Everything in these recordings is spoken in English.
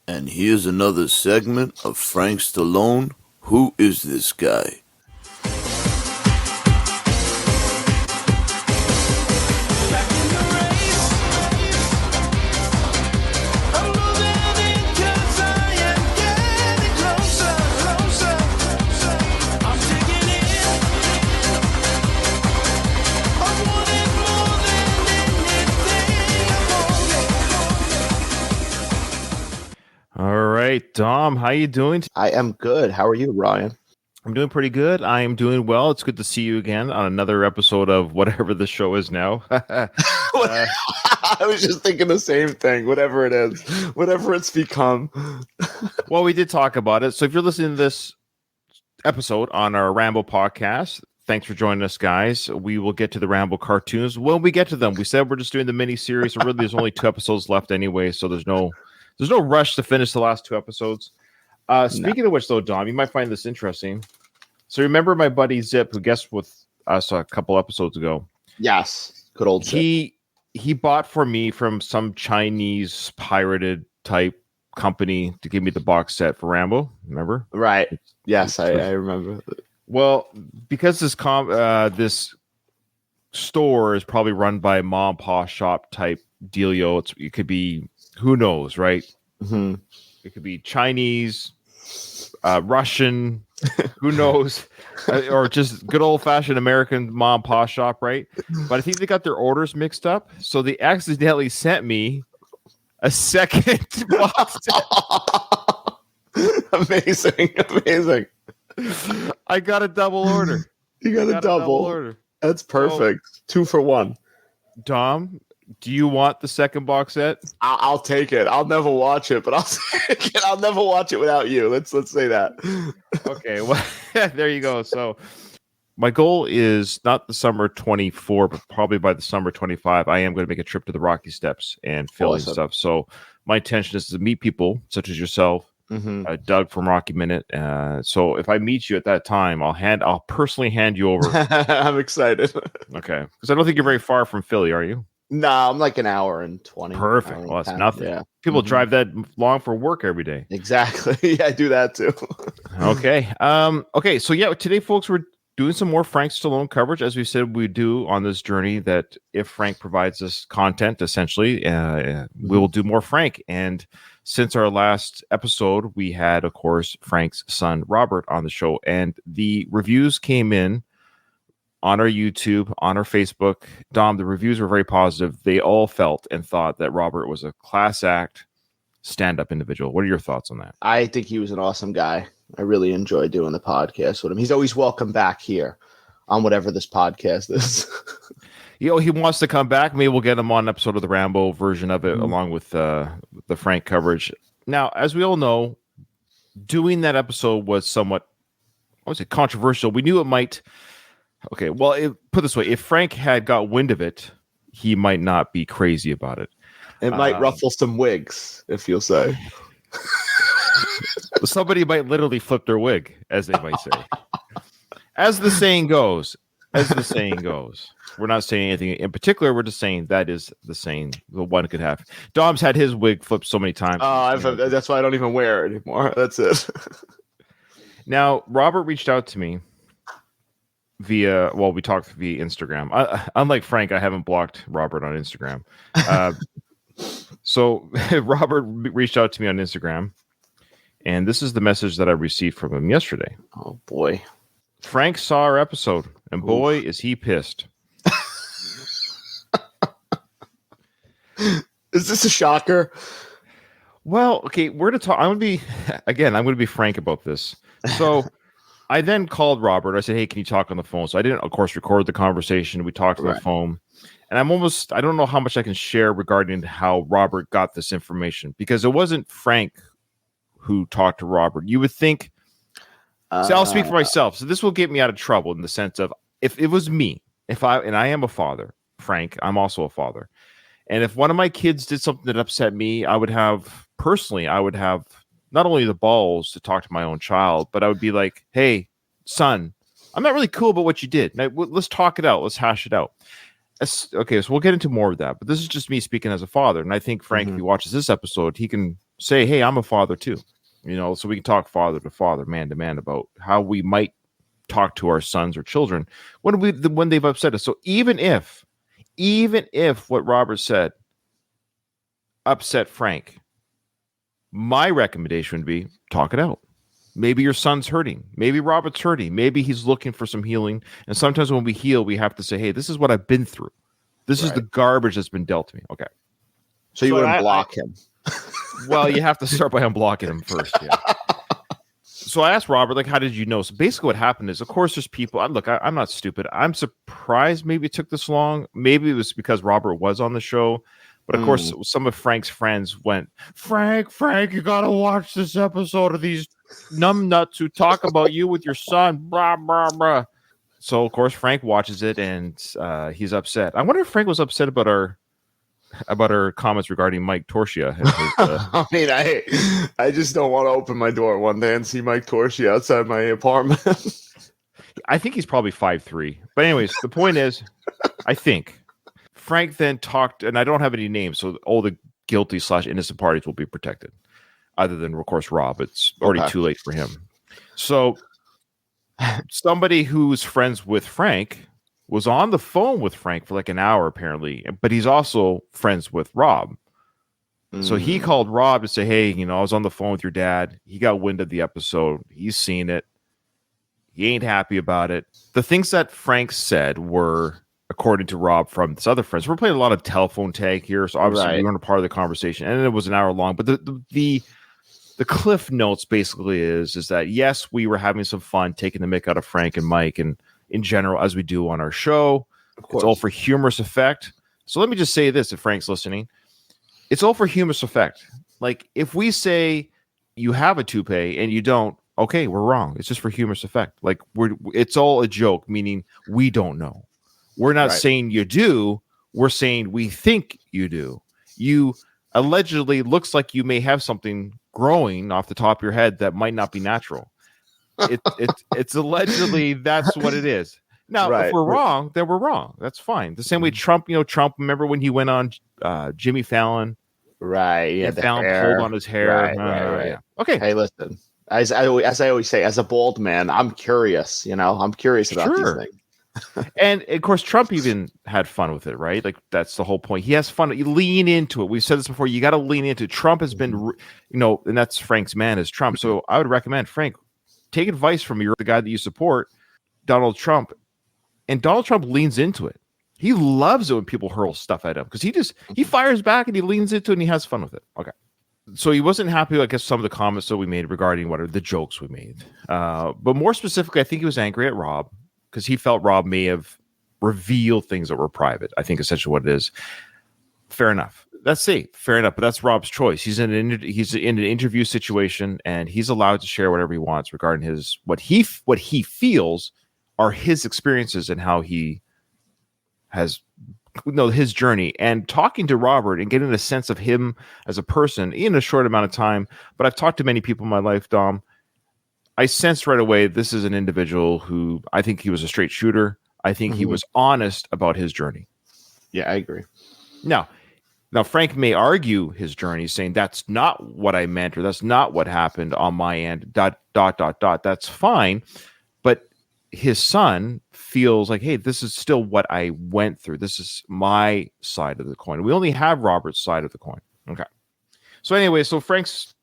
And here's another segment of Frank Stallone. Who is this guy? All right, Dom, how you doing? I am good. How are you, Ryan? I'm doing pretty good. I am doing well. It's good to see you again on another episode of whatever the show is now. I was just thinking the same thing. Whatever it is, whatever it's become. Well, we did talk about it. So if you're listening to this episode on our Rambo podcast, thanks for joining us, guys. We will get to the Rambo cartoons when we get to them. We said we're just doing the mini series. So really, there's only 2 episodes left anyway, so there's no rush to finish the last 2 episodes. Speaking of which, though, Dom, you might find this interesting. So remember my buddy Zip, who guested with us a couple episodes ago? Yes, good old Zip. He bought for me from some Chinese pirated type company to give me the box set for Rambo. Remember? Right. Yes, I remember. Well, because this store is probably run by a mom pa shop type dealio. It could be, who knows, right? Mm-hmm. It could be Chinese, Russian, who knows, or just good old fashioned American mom pa shop, right? But I think they got their orders mixed up, so they accidentally sent me a second box set. Amazing. I got a double order. You got a double order. That's perfect. 2 for 1. Dom, do you want the second box set? I'll take it. I'll never watch it, but I'll take it. I'll never watch it without you. Let's say that. Okay, well, there you go. So my goal is not the summer 24, but probably by the summer 25, I am going to make a trip to the Rocky Steps and Philly and stuff. So my intention is to meet people such as yourself, Doug from Rocky Minute. So if I meet you at that time, I'll personally hand you over. I'm excited. Okay, because I don't think you're very far from Philly, are you? No, I'm like an hour and 20. Perfect. Well, that's nothing. Yeah. People drive that long for work every day. Exactly. Yeah, I do that too. Okay. Okay. So yeah, today, folks, we're doing some more Frank Stallone coverage, as we said we do on this journey. That if Frank provides us content, essentially, we will do more Frank. And since our last episode, we had, of course, Frank's son Robert on the show, and the reviews came in on our YouTube, on our Facebook. Dom, the reviews were very positive. They all felt and thought that Robert was a class act, stand-up individual. What are your thoughts on that? I think he was an awesome guy. I really enjoy doing the podcast with him. He's always welcome back here on whatever this podcast is. He wants to come back. Maybe we'll get him on an episode of the Rambo version of it, along with the Frank coverage. Now, as we all know, doing that episode was somewhat, I would say, controversial. We knew it might. Okay, well, put it this way: if Frank had got wind of it, he might not be crazy about it. It might ruffle some wigs, if you'll say. Somebody might literally flip their wig, as they might say. As the saying goes. We're not saying anything in particular. We're just saying that is the saying the one could have. Dom's had his wig flipped so many times. That's why I don't even wear it anymore. That's it. Now, Robert reached out to me we talked via Instagram. Unlike Frank, I haven't blocked Robert on Instagram. So Robert reached out to me on Instagram, and this is the message that I received from him yesterday. Oh, boy. Frank saw our episode, and boy, is he pissed. Is this a shocker? Well, okay, we're to talk. I'm going to be frank about this. So I then called Robert. I said, hey, can you talk on the phone? So I didn't, of course, record the conversation. We talked on the phone. And I don't know how much I can share regarding how Robert got this information, because it wasn't Frank who talked to Robert. You would think, I'll speak for myself. So this will get me out of trouble in the sense of, if it was me, and I am a father, Frank, I'm also a father. And if one of my kids did something that upset me, I would have not only the balls to talk to my own child, but I would be like, hey, son, I'm not really cool about what you did. Now, let's talk it out. Let's hash it out. Okay, so we'll get into more of that. But this is just me speaking as a father. And I think Frank, if he watches this episode, he can say, hey, I'm a father too, so we can talk father to father, man to man about how we might talk to our sons or children when they've upset us. So even if what Robert said upset Frank, my recommendation would be talk it out. Maybe your son's hurting. Maybe Robert's hurting. Maybe he's looking for some healing. And sometimes when we heal, we have to say, hey, this is what I've been through. This is the garbage that's been dealt to me. Okay. So you wouldn't block him. Well, you have to start by unblocking him first. Yeah. So I asked Robert, like, how did you know? So basically what happened is, of course, there's people. I'm not stupid. I'm surprised maybe it took this long. Maybe it was because Robert was on the show. But, of course, some of Frank's friends went, Frank, you got to watch this episode of these numbnuts who talk about you with your son. Blah, blah, blah. So, of course, Frank watches it, and he's upset. I wonder if Frank was upset about our comments regarding Mike Torchia. I mean, I just don't want to open my door one day and see Mike Torchia outside my apartment. I think he's probably 5'3". But anyways, the point is, I think Frank then talked, and I don't have any names, so all the guilty / innocent parties will be protected, other than, of course, Rob. It's already too late for him. So somebody who's friends with Frank was on the phone with Frank for like an hour, apparently, but he's also friends with Rob. So he called Rob to say, hey, I was on the phone with your dad. He got wind of the episode. He's seen it. He ain't happy about it. The things that Frank said were, according to Rob, from his other friends. We're playing a lot of telephone tag here, so obviously we weren't a part of the conversation, and it was an hour long. But the cliff notes basically is that, yes, we were having some fun taking the mick out of Frank and Mike, and in general, as we do on our show. It's all for humorous effect. So let me just say this, if Frank's listening. It's all for humorous effect. Like, if we say you have a toupee and you don't, okay, we're wrong. It's just for humorous effect. Like, it's all a joke, meaning we don't know. We're not saying you do. We're saying we think you do. You allegedly looks like you may have something growing off the top of your head that might not be natural. It's allegedly that's what it is. Now, if we're wrong, then we're wrong. That's fine. The same way Trump, remember when he went on Jimmy Fallon? Right. Yeah. And Fallon pulled on his hair. Right. Yeah. Okay. Hey, listen, as I always say, as a bald man, I'm curious, I'm curious about these things. And of course, Trump even had fun with it, right? Like, that's the whole point. He has fun. You lean into it. We've said this before. You got to lean into it. Trump has been, and that's Frank's man is Trump. So I would recommend, Frank, take advice from the guy that you support, Donald Trump. And Donald Trump leans into it. He loves it when people hurl stuff at him because he fires back and he leans into it and he has fun with it. Okay. So he wasn't happy, I guess, some of the comments that we made regarding what are the jokes we made. But more specifically, I think he was angry at Rob because he felt Rob may have revealed things that were private. I think essentially what it is. Fair enough. That's safe. Fair enough. But that's Rob's choice. He's in an interview situation and he's allowed to share whatever he wants regarding what he feels are his experiences and how he has his journey, and talking to Robert and getting a sense of him as a person in a short amount of time. But I've talked to many people in my life, Dom. I sensed right away this is an individual who I think he was a straight shooter. I think he was honest about his journey. Yeah, I agree. Now Frank may argue his journey, saying that's not what I meant or that's not what happened on my end. ... That's fine, but his son feels like, hey, this is still what I went through. This is my side of the coin. We only have Robert's side of the coin. Okay. So anyway, so Frank's,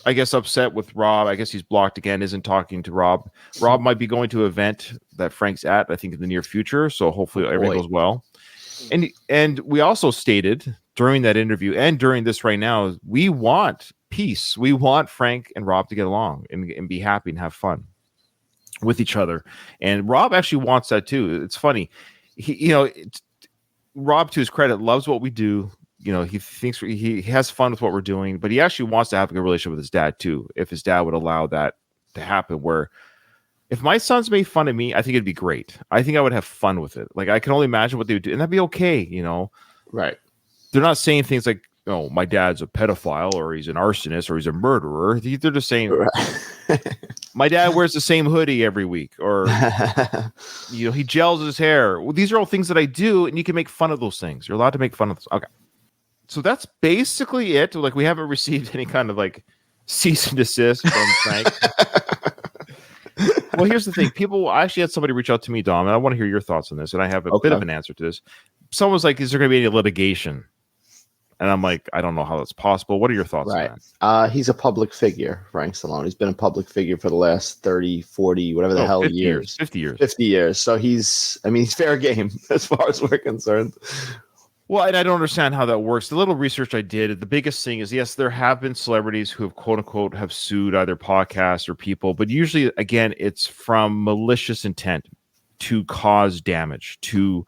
I guess, upset with Rob. I guess he's blocked again, isn't talking to Rob. Rob might be going to an event that Frank's at, I think, in the near future. So hopefully everything goes well. And we also stated during that interview and during this right now, we want peace. We want Frank and Rob to get along and be happy and have fun with each other. And Rob actually wants that too. It's funny. Rob, to his credit, loves what we do. He thinks he has fun with what we're doing, but he actually wants to have a good relationship with his dad too. If his dad would allow that to happen, where if my sons made fun of me, I think it'd be great. I think I would have fun with it. Like, I can only imagine what they would do, and that'd be okay. Right. They're not saying things like, my dad's a pedophile or he's an arsonist or he's a murderer. They're just saying, my dad wears the same hoodie every week, or he gels his hair. Well, these are all things that I do, and you can make fun of those things. You're allowed to make fun of those. Okay. So that's basically it. Like, we haven't received any kind of like cease and desist from Frank. Well, here's the thing. I actually had somebody reach out to me, Dom, and I want to hear your thoughts on this. And I have a bit of an answer to this. Someone was like, is there going to be any litigation? And I'm like, I don't know how that's possible. What are your thoughts on that? He's a public figure, Frank Stallone. He's been a public figure for the last 30, 40, whatever the hell 50 years. 50 years. 50 years. So he's fair game as far as we're concerned. Well, and I don't understand how that works. The little research I did, the biggest thing is, yes, there have been celebrities who have, quote unquote, have sued either podcasts or people, but usually, again, it's from malicious intent to cause damage, to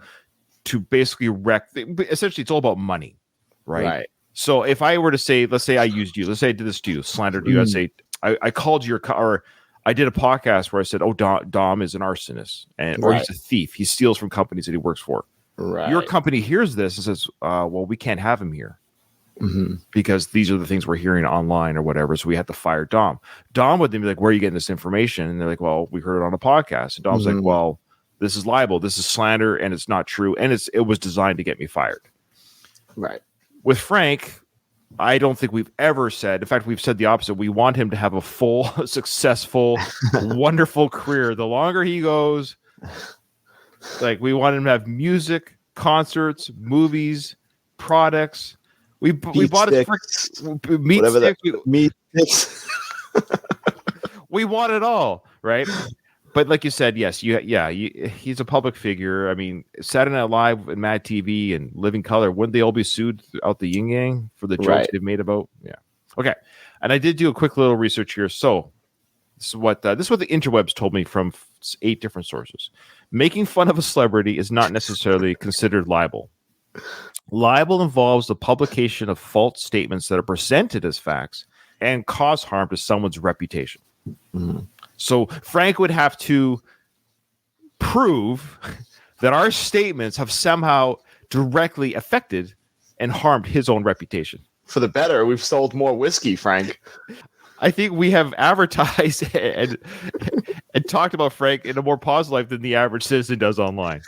basically wreck. Essentially, it's all about money. Right. So if I were to say, let's say I used you, let's say I did this to you, slandered you, I'd say I called you, or I did a podcast where I said, oh, Dom is an arsonist, or he's a thief. He steals from companies that he works for. Right. Your company hears this and says, well, we can't have him here because these are the things we're hearing online or whatever. So we had to fire Dom. Dom would then be like, where are you getting this information? And they're like, well, we heard it on a podcast. And Dom's like, well, this is libel. This is slander, and it's not true. And it was designed to get me fired. Right. With Frank, I don't think we've ever said, in fact, we've said the opposite. We want him to have a full, successful, wonderful career. The longer he goes, like, we want him to have music, concerts, movies, products. We bought his meat sticks. We want it all, right? But like you said, yes, he's a public figure. I mean, Saturday Night Live and Mad TV and Living Color, wouldn't they all be sued out the yin yang for the jokes they've made about? Yeah. Okay. And I did do a quick little research here. So this is what the interwebs told me from 8 different sources. Making fun of a celebrity is not necessarily considered libel. Libel involves the publication of false statements that are presented as facts and cause harm to someone's reputation. Mm-hmm. So Frank would have to prove that our statements have somehow directly affected and harmed his own reputation. For the better, we've sold more whiskey, Frank. I think we have advertised and talked about Frank in a more positive life than the average citizen does online.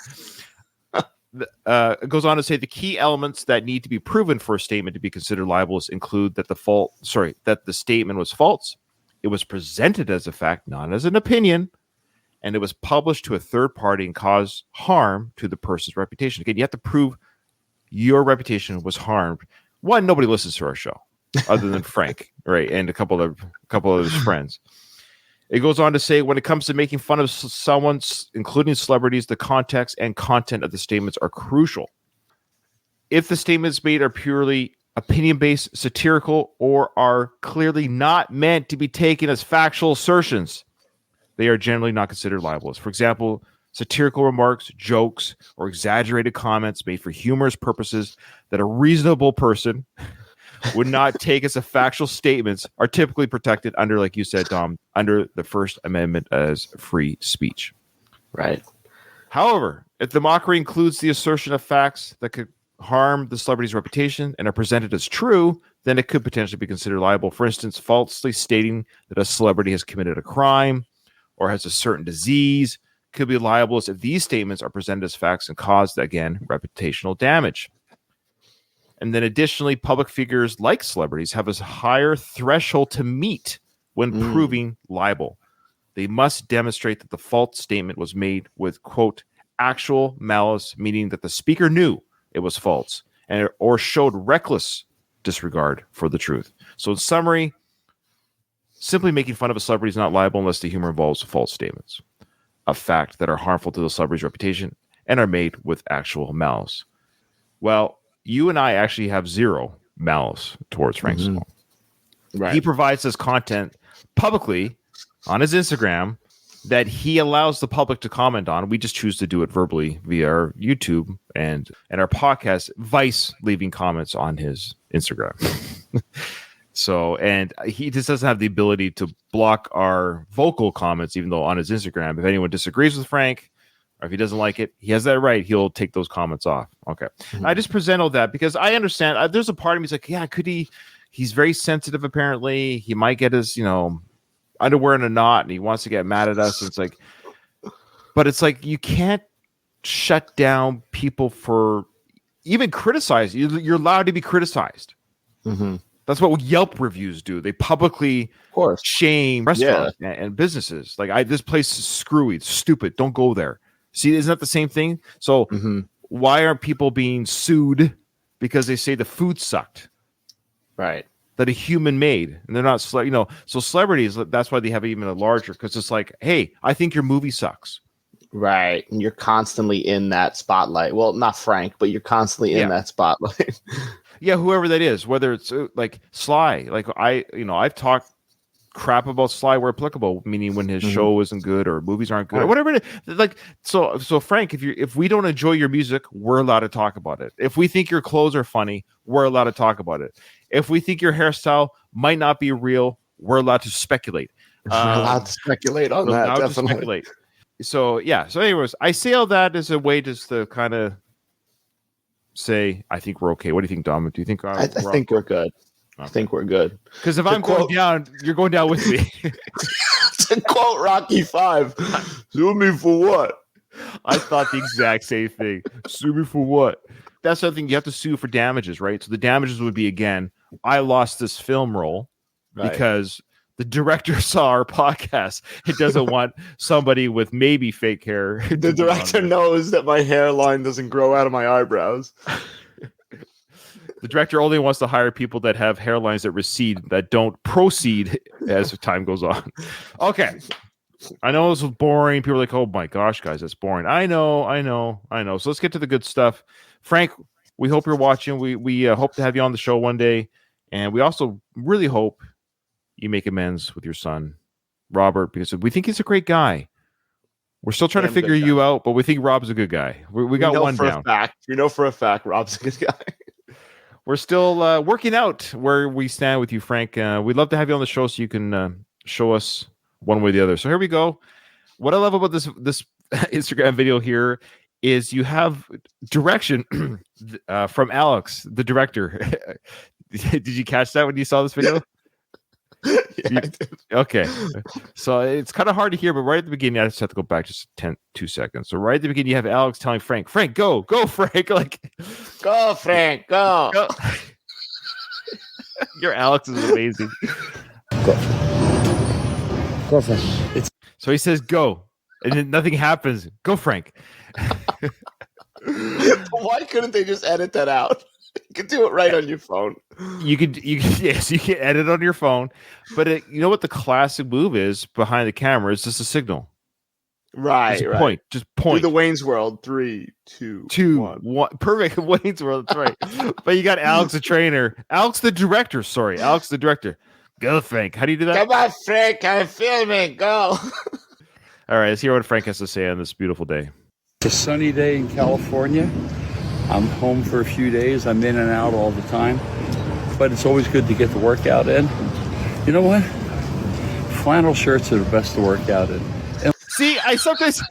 It goes on to say the key elements that need to be proven for a statement to be considered libelous include that the statement was false. It was presented as a fact, not as an opinion, and it was published to a third party and caused harm to the person's reputation. Again, you have to prove your reputation was harmed. One, nobody listens to our show other than Frank, right, and a couple of his friends. It goes on to say, when it comes to making fun of someone, including celebrities, the context and content of the statements are crucial. If the statements made are purely opinion-based, satirical, or are clearly not meant to be taken as factual assertions, they are generally not considered libelous. For example, satirical remarks, jokes, or exaggerated comments made for humorous purposes that a reasonable person would not take as a factual statements are typically protected under, like you said, Dom, under the First Amendment as free speech. Right. However, if the mockery includes the assertion of facts that could harm the celebrity's reputation and are presented as true, then it could potentially be considered liable. For instance, falsely stating that a celebrity has committed a crime or has a certain disease could be libelous if these statements are presented as facts and cause, again, reputational damage. And then additionally, public figures like celebrities have a higher threshold to meet when proving libel. They must demonstrate that the false statement was made with, quote, actual malice, meaning that the speaker knew it was false or showed reckless disregard for the truth. So in summary, simply making fun of a celebrity is not liable unless the humor involves false statements of fact that are harmful to the celebrity's reputation and are made with actual malice. Well, you and I actually have zero malice towards Frank Stallone. Right. He provides this content publicly on his Instagram that he allows the public to comment on. We just choose to do it verbally via our YouTube and our podcast, Vice leaving comments on his Instagram. So, and he just doesn't have the ability to block our vocal comments, even though on his Instagram, if anyone disagrees with Frank or if he doesn't like it, he has that right. He'll take those comments off. Okay. I just present all that because I understand there's a part of me who's like, yeah, could he's very sensitive. Apparently he might get his, underwear in a knot and he wants to get mad at us. It's like, you can't shut down people for even criticize. You're allowed to be criticized. Mm-hmm. That's what Yelp reviews do. They publicly Of course. shame restaurants and businesses. Like, this place is screwy, it's stupid. Don't go there. See, isn't that the same thing? So why aren't people being sued because they say the food sucked? Right. That a human made, and they're not, so celebrities, that's why they have even a larger, because it's like, hey, I think your movie sucks. Right. And you're constantly in that spotlight. Well, not Frank, but you're constantly in that spotlight. Yeah, whoever that is, whether it's like Sly, like I've talked crap about Sly where applicable, meaning when his show isn't good or movies aren't good or whatever it is. Like, so Frank, if we don't enjoy your music, we're allowed to talk about it. If we think your clothes are funny, we're allowed to talk about it. If we think your hairstyle might not be real, we're allowed to speculate. We're allowed to speculate on that, definitely. So anyways, I say all that as a way just to kind of say, I think we're okay. What do you think, Dom? Do you think I think we're good? Okay. I think we're good. Because if I'm going down, you're going down with me. To quote Rocky V, sue me for what? I thought the exact same thing. Sue me for what? That's the other thing. You have to sue for damages, right? So the damages would be, again, I lost this film role because the director saw our podcast. It doesn't want somebody with maybe fake hair. The director knows that my hairline doesn't grow out of my eyebrows. The director only wants to hire people that have hairlines that recede, that don't proceed as time goes on. Okay. I know this was boring. People are like, oh my gosh, guys, that's boring. I know. So let's get to the good stuff. Frank, we hope you're watching. We hope to have you on the show one day. And we also really hope you make amends with your son, Robert, because we think he's a great guy. We're still trying to figure you out, but we think Rob's a good guy. We got one down. We know for a fact Rob's a good guy. We're still working out where we stand with you, Frank. We'd love to have you on the show so you can show us one way or the other. So here we go. What I love about this Instagram video here is you have direction from Alex, the director. Did you catch that when you saw this video? Yeah, I did. Okay. So it's kind of hard to hear, but right at the beginning, I just have to go back just 2 seconds. So right at the beginning, you have Alex telling Frank, go, Frank. Like, go, Frank, go. Your Alex is amazing. Go, Frank. So he says, go. And then nothing happens. Go, Frank. Why couldn't they just edit that out? You could do it right on your phone. You can edit on your phone, but you know what the classic move is behind the camera is just a signal. Right. Just point. Do the Wayne's World. 3, 2, 1. Perfect. Wayne's World. That's right. But you got Alex the trainer. Alex the director. Go, Frank. How do you do that? Come on, Frank. I'm filming. Go. All right. Let's hear what Frank has to say on this beautiful day. It's a sunny day in California. I'm home for a few days. I'm in and out all the time. But it's always good to get the workout in. You know what? Flannel shirts are the best to work out in. See, I sometimes...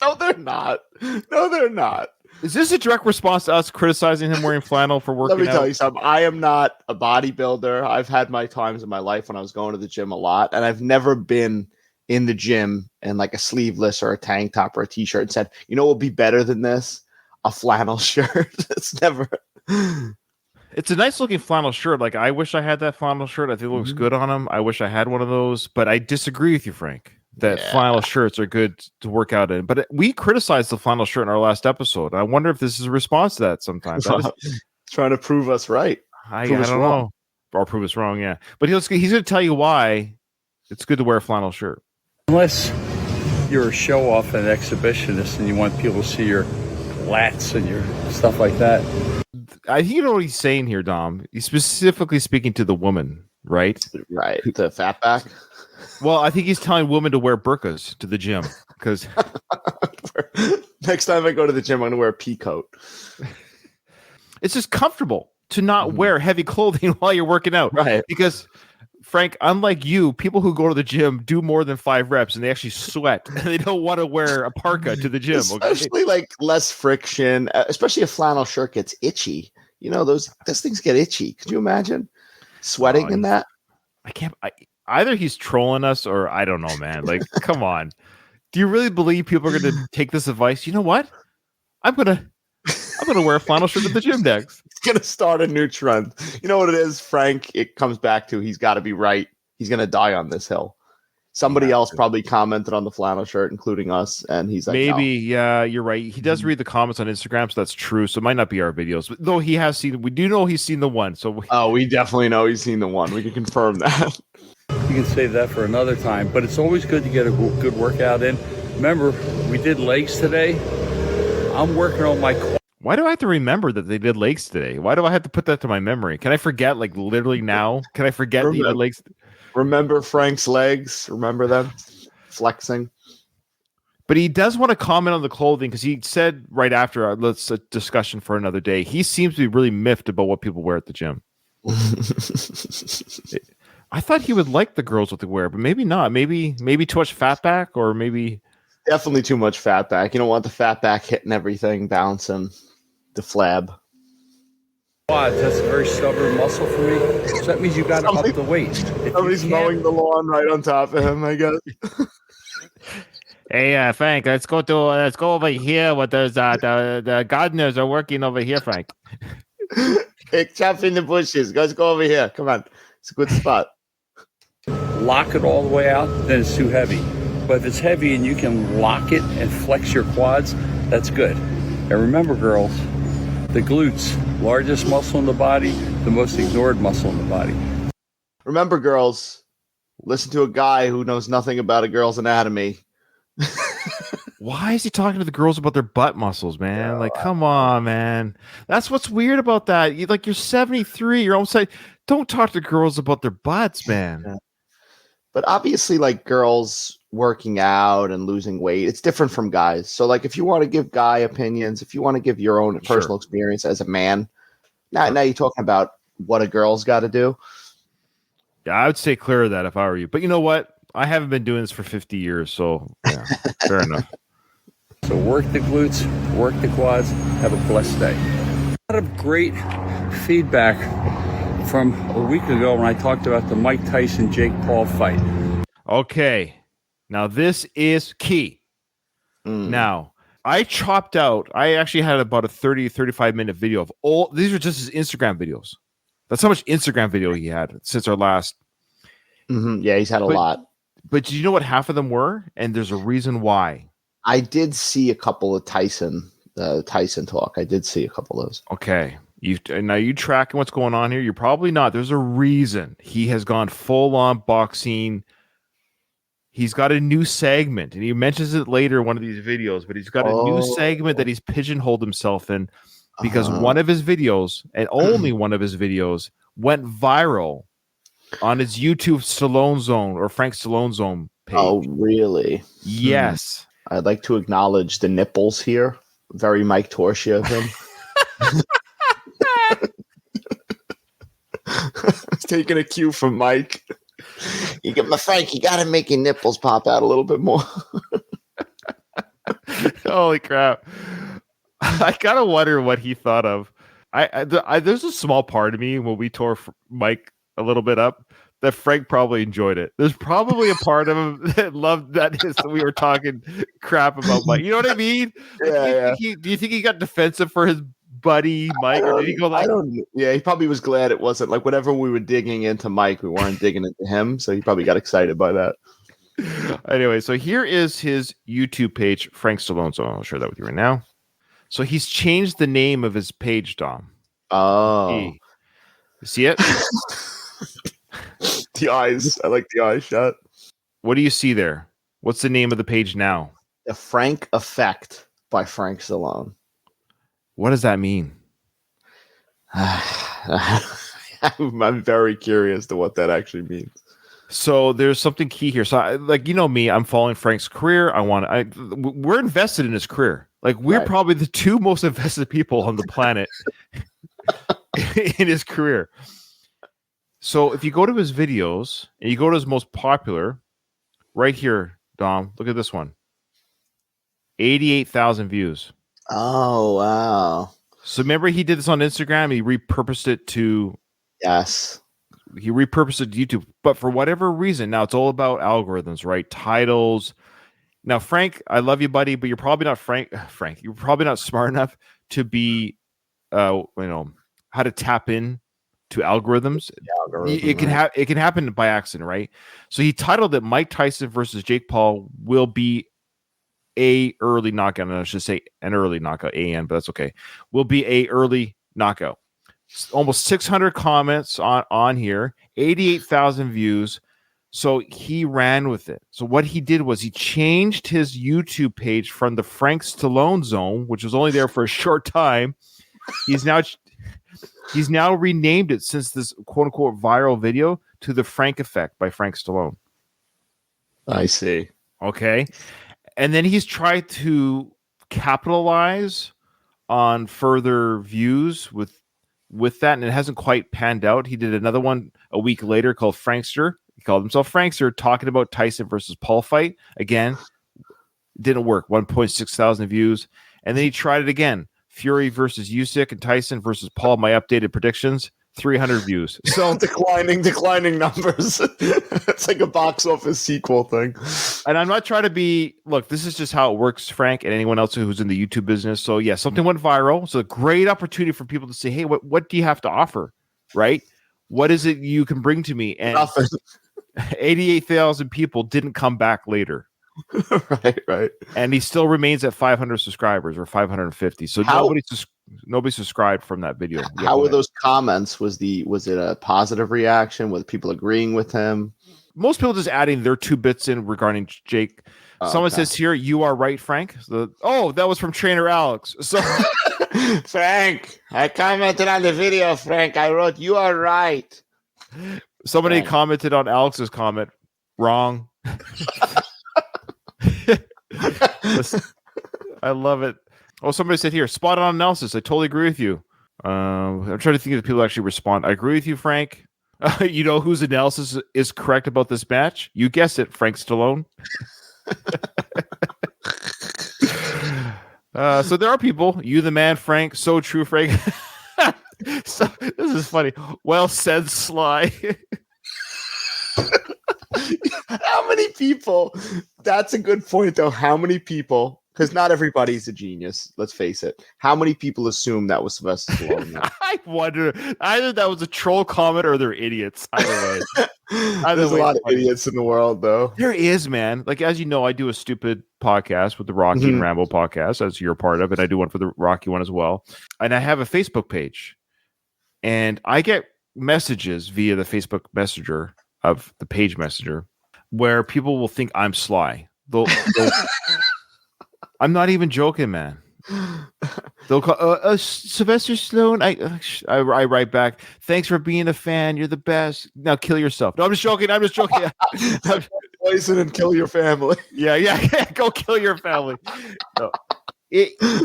No, they're not. Is this a direct response to us criticizing him wearing flannel for working out? Let me tell you something. I am not a bodybuilder. I've had my times in my life when I was going to the gym a lot, and I've never been in the gym in like a sleeveless or a tank top or a t-shirt and said, you know what would be better than this? A flannel shirt. It's never... It's a nice looking flannel shirt. Like, I wish I had that flannel shirt. I think it looks good on him. I wish I had one of those, but I disagree with you, Frank, that flannel shirts are good to work out in. But we criticized the flannel shirt in our last episode. I wonder if this is a response to that sometimes. Trying to prove us right. I don't know. Or prove us wrong, yeah. But he's going to tell you why it's good to wear a flannel shirt. Unless you're a show-off and exhibitionist and you want people to see your lats and your stuff like that. I think you know what he's saying here, Dom. He's specifically speaking to the woman, right? Right. The fat back. Well, I think he's telling women to wear burqas to the gym because next time I go to the gym, I'm going to wear a pea coat. It's just comfortable to not wear heavy clothing while you're working out. Right. Because, Frank, unlike you, people who go to the gym do more than 5 reps and they actually sweat and they don't want to wear a parka to the gym. Especially like less friction, especially a flannel shirt gets itchy. You know, those things get itchy. Could you imagine sweating in that? I can't. Either he's trolling us or I don't know, man. Like, come on. Do you really believe people are going to take this advice? You know what? I'm gonna going to wear a flannel shirt at the gym next. He's going to start a new trend. You know what it is, Frank? It comes back to he's got to be right. He's going to die on this hill. Somebody else probably commented on the flannel shirt, including us, and he's like, maybe, no. yeah, you're right. He does read the comments on Instagram, so that's true. So it might not be our videos, but though he has seen. We do know he's seen the one. So we definitely know he's seen the one. We can confirm that. You can save that for another time, but it's always good to get a good workout in. Remember, we did legs today. I'm working on my quad. Why do I have to remember that they did legs today? Why do I have to put that to my memory? Can I forget, like, literally now? Can I forget that you had legs? Remember Frank's legs? Remember them? Flexing. But he does want to comment on the clothing because he said right after, let's a discussion for another day. He seems to be really miffed about what people wear at the gym. I thought he would like the girls what they wear, but maybe not. Maybe too much fat back, or maybe definitely too much fat back. You don't want the fat back hitting everything, bouncing the flab. Quads, that's a very stubborn muscle for me. So that means you got to up the weight. Somebody's mowing the lawn right on top of him, I guess. Hey, Frank, let's go over here. What the gardeners are working over here, Frank. Hey, chop in the bushes. Let's go over here. Come on, it's a good spot. Lock it all the way out, then it's too heavy. But if it's heavy and you can lock it and flex your quads, that's good. And remember, girls, the glutes, largest muscle in the body, the most ignored muscle in the body. Remember, girls, listen to a guy who knows nothing about a girl's anatomy. Why is he talking to the girls about their butt muscles, man? Like, come on, man. That's what's weird about that. You're 73. You're almost like, don't talk to girls about their butts, man. Yeah. But obviously, like, girls working out and losing weight, it's different from guys. So, like, if you want to give guy opinions, if you want to give your own personal experience as a man, now you're talking about what a girl's got to do. Yeah, I would stay clear of that if I were you. But you know what? I haven't been doing this for 50 years, so yeah, fair enough. So work the glutes, work the quads, have a blessed day. A lot of great feedback from a week ago when I talked about the Mike Tyson-Jake Paul fight. Okay, now this is key. Now, I chopped out, I actually had about a 30, 35-minute video of all, these are just his Instagram videos. That's how much Instagram video he had since our last. Yeah, he's had a lot. But did you know what half of them were? And there's a reason why. I did see a couple of Tyson talk. I did see a couple of those. Okay. Now you tracking what's going on here? You're probably not. There's a reason he has gone full on boxing. He's got a new segment, and he mentions it later in one of these videos, but he's got a new segment that he's pigeonholed himself in because one of his videos, and only one of his videos, went viral on his YouTube Stallone Zone or Frank Stallone Zone page. Oh, really? Yes. I'd like to acknowledge the nipples here. Very Mike Torsia of him. Taking a cue from Mike. You get my Frank, you gotta make your nipples pop out a little bit more. Holy crap. I gotta wonder what he thought of. There's a small part of me when we tore Mike a little bit up that Frank probably enjoyed it. There's probably a part of him that loved that we were talking crap about Mike. You know what I mean? Yeah. Do you think he got defensive for his buddy Mike, or did he go like? Yeah, he probably was glad it wasn't like whenever we were digging into Mike, we weren't digging into him, so he probably got excited by that. Anyway, so here is his YouTube page, Frank Stallone. So I'll share that with you right now. So he's changed the name of his page, Dom. Oh, you see it? The eyes. I like the eye shot. What do you see there? What's the name of the page now? The Frank Effect by Frank Stallone. What does that mean? I'm very curious to what that actually means. So there's something key here. So, you know me, I'm following Frank's career. We're invested in his career. Like, we're probably the two most invested people on the planet in his career. So if you go to his videos and you go to his most popular, right here, Dom, look at this one. 88,000 views. Oh, wow. So remember he did this on Instagram. He repurposed it to... Yes. He repurposed it to YouTube. But for whatever reason, now it's all about algorithms, right? Titles. Now, Frank, I love you, buddy, but you're probably not Frank, you're probably not smart enough to be how to tap in to algorithms. It can happen by accident, right? So he titled it Mike Tyson versus Jake Paul will be a early knockout. And I should say an early knockout, AN, but that's okay. Will be a early knockout. Almost 600 comments on here, 88,000 views. So he ran with it. So what he did was he changed his YouTube page from the Frank Stallone Zone, which was only there for a short time. He's now renamed it since this quote unquote viral video to the Frank Effect by Frank Stallone. I see. Okay. And then he's tried to capitalize on further views with that, and it hasn't quite panned out. He did another one a week later called Frankster. He called himself Frankster, talking about Tyson versus Paul fight. Again, didn't work. 1.6 thousand views. And then he tried it again. Fury versus Usyk and Tyson versus Paul. My updated predictions, 300 views. So declining numbers. It's like a box office sequel thing. And I'm not trying to be, look, this is just how it works, Frank, and anyone else who's in the YouTube business. So yeah, something went viral. So a great opportunity for people to say, hey, what do you have to offer? Right? What is it you can bring to me? And 88,000 people didn't come back later. Right. And he still remains at 500 subscribers or 550. So nobody subscribed from that video. How were those comments? Was it a positive reaction? Was people agreeing with him? Most people just adding their 2 bits in regarding Jake. Someone says here, "You are right, Frank." That was from Trainer Alex. So Frank, I commented on the video, Frank. I wrote, "You are right." Somebody commented on Alex's comment. Wrong. I love it. Oh, somebody said here, spot on analysis. I totally agree with you. I'm trying to think of the people who actually respond. I agree with you, Frank. You know whose analysis is correct about this match? You guessed it, Frank Stallone. So there are people. You the man, Frank. So true, Frank. So this is funny. Well said, Sly. How many people? That's a good point, though. How many people? Because not everybody's a genius. Let's face it. How many people assume that was Sylvester Stallone? I wonder. Either that was a troll comment or they're idiots. Either way. There's a lot of idiots in the world, though. There is, man. Like, as you know, I do a stupid podcast with the Rocky and Rambo podcast, as you're part of it. I do one for the Rocky one as well. And I have a Facebook page. And I get messages via the Facebook Messenger of the page messenger where people will think I'm Sly. I'm not even joking, man. They'll call Sylvester Stallone. I write back, thanks for being a fan. You're the best. Now kill yourself. No, I'm just joking. Poison and kill your family. Yeah. Go kill your family. No.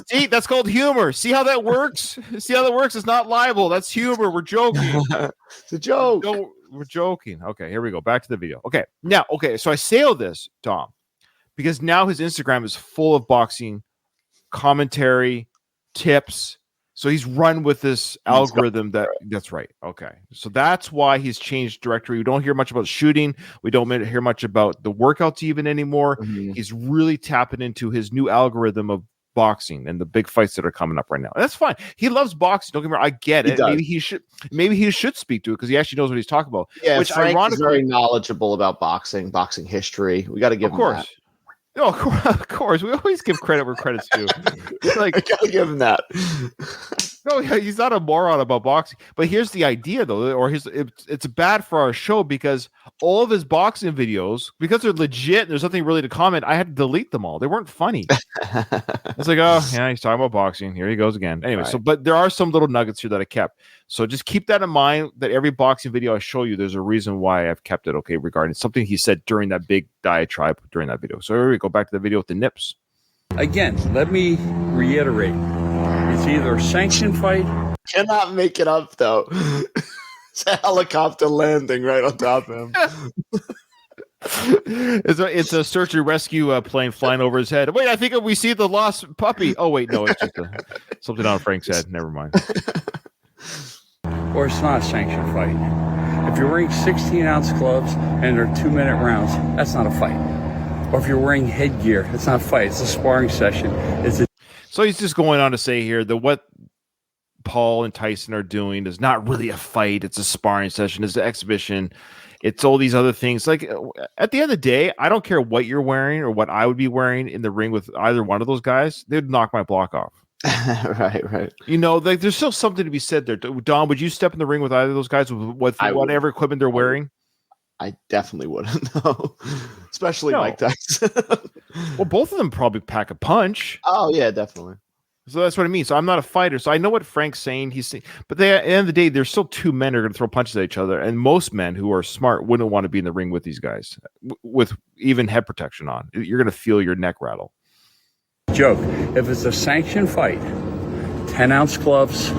See, that's called humor. See how that works? It's not libel. That's humor. We're joking. It's a joke. We're joking. Okay, here we go. Back to the video. Okay. So I say all this, Tom, because now his Instagram is full of boxing commentary, tips. So he's run with this algorithm that's right. Okay. So that's why he's changed directory. We don't hear much about shooting. We don't hear much about the workouts even anymore. Mm-hmm. He's really tapping into his new algorithm of boxing and the big fights that are coming up right now. And that's fine. He loves boxing. Don't get me wrong. I get it. Maybe he should speak to it because he actually knows what he's talking about. Yeah, which Frank is very knowledgeable about boxing history. We got to give him that. No, of course. We always give credit where credit's due. Like, I gotta give him that. No, he's not a moron about boxing. But here's the idea, though, it's bad for our show because all of his boxing videos, because they're legit and there's nothing really to comment, I had to delete them all. They weren't funny. It's like, oh, yeah, he's talking about boxing. Here he goes again. Anyway, right. But there are some little nuggets here that I kept. So just keep that in mind that every boxing video I show you, there's a reason why I've kept it, okay, regarding something he said during that big diatribe during that video. So here we go back to the video with the nips. Again, let me reiterate. It's either a sanctioned fight. Cannot make it up, though. It's a helicopter landing right on top of him. It's a search and rescue plane flying over his head. Wait, I think we see the lost puppy. Oh, wait, no, it's just something on Frank's head. Never mind. Or it's not a sanctioned fight. If you're wearing 16-ounce gloves and they're 2-minute rounds, that's not a fight. Or if you're wearing headgear, it's not a fight. It's a sparring session. So he's just going on to say here that what Paul and Tyson are doing is not really a fight. It's a sparring session. It's an exhibition. It's all these other things. Like at the end of the day, I don't care what you're wearing or what I would be wearing in the ring with either one of those guys. They'd knock my block off. Right. You know, like there's still something to be said there. Dom, would you step in the ring with either of those guys with whatever equipment they're wearing? I definitely wouldn't know, especially Mike Tyson. Well, both of them probably pack a punch. Oh yeah, definitely. So that's what I mean. So I'm not a fighter. So I know what Frank's saying. He's saying, but at the end of the day, there's still two men who are going to throw punches at each other. And most men who are smart wouldn't want to be in the ring with these guys with even head protection on. You're going to feel your neck rattle. Joke. If it's a sanctioned fight, 10-ounce gloves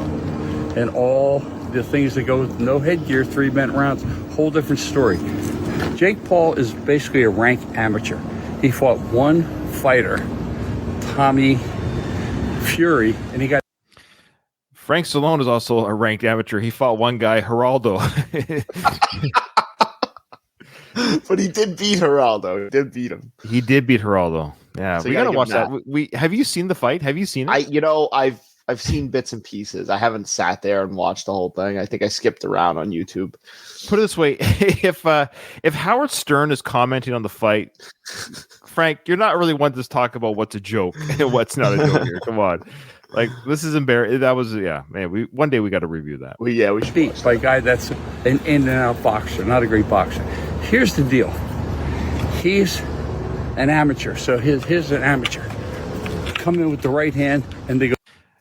and all the things that go with no headgear, 3-minute rounds, whole different story. Jake Paul is basically a rank amateur. He fought one fighter, Tommy Fury, and he got. Frank Stallone is also a ranked amateur. He fought one guy, Geraldo. But he did beat Geraldo. He did beat him. He did beat Geraldo. Yeah, So we you gotta gotta watch give him that. We have you seen the fight? Have you seen it? I've seen bits and pieces. I haven't sat there and watched the whole thing. I think I skipped around on YouTube. Put it this way: if Howard Stern is commenting on the fight, Frank, you're not really one to talk about what's a joke and what's not a joke here. Come on, like this is embarrassing. That was man. One day we got to review that. We should beat by a guy that's an in and out boxer, not a great boxer. Here's the deal: he's an amateur, so here's an amateur. Come in with the right hand, and they go.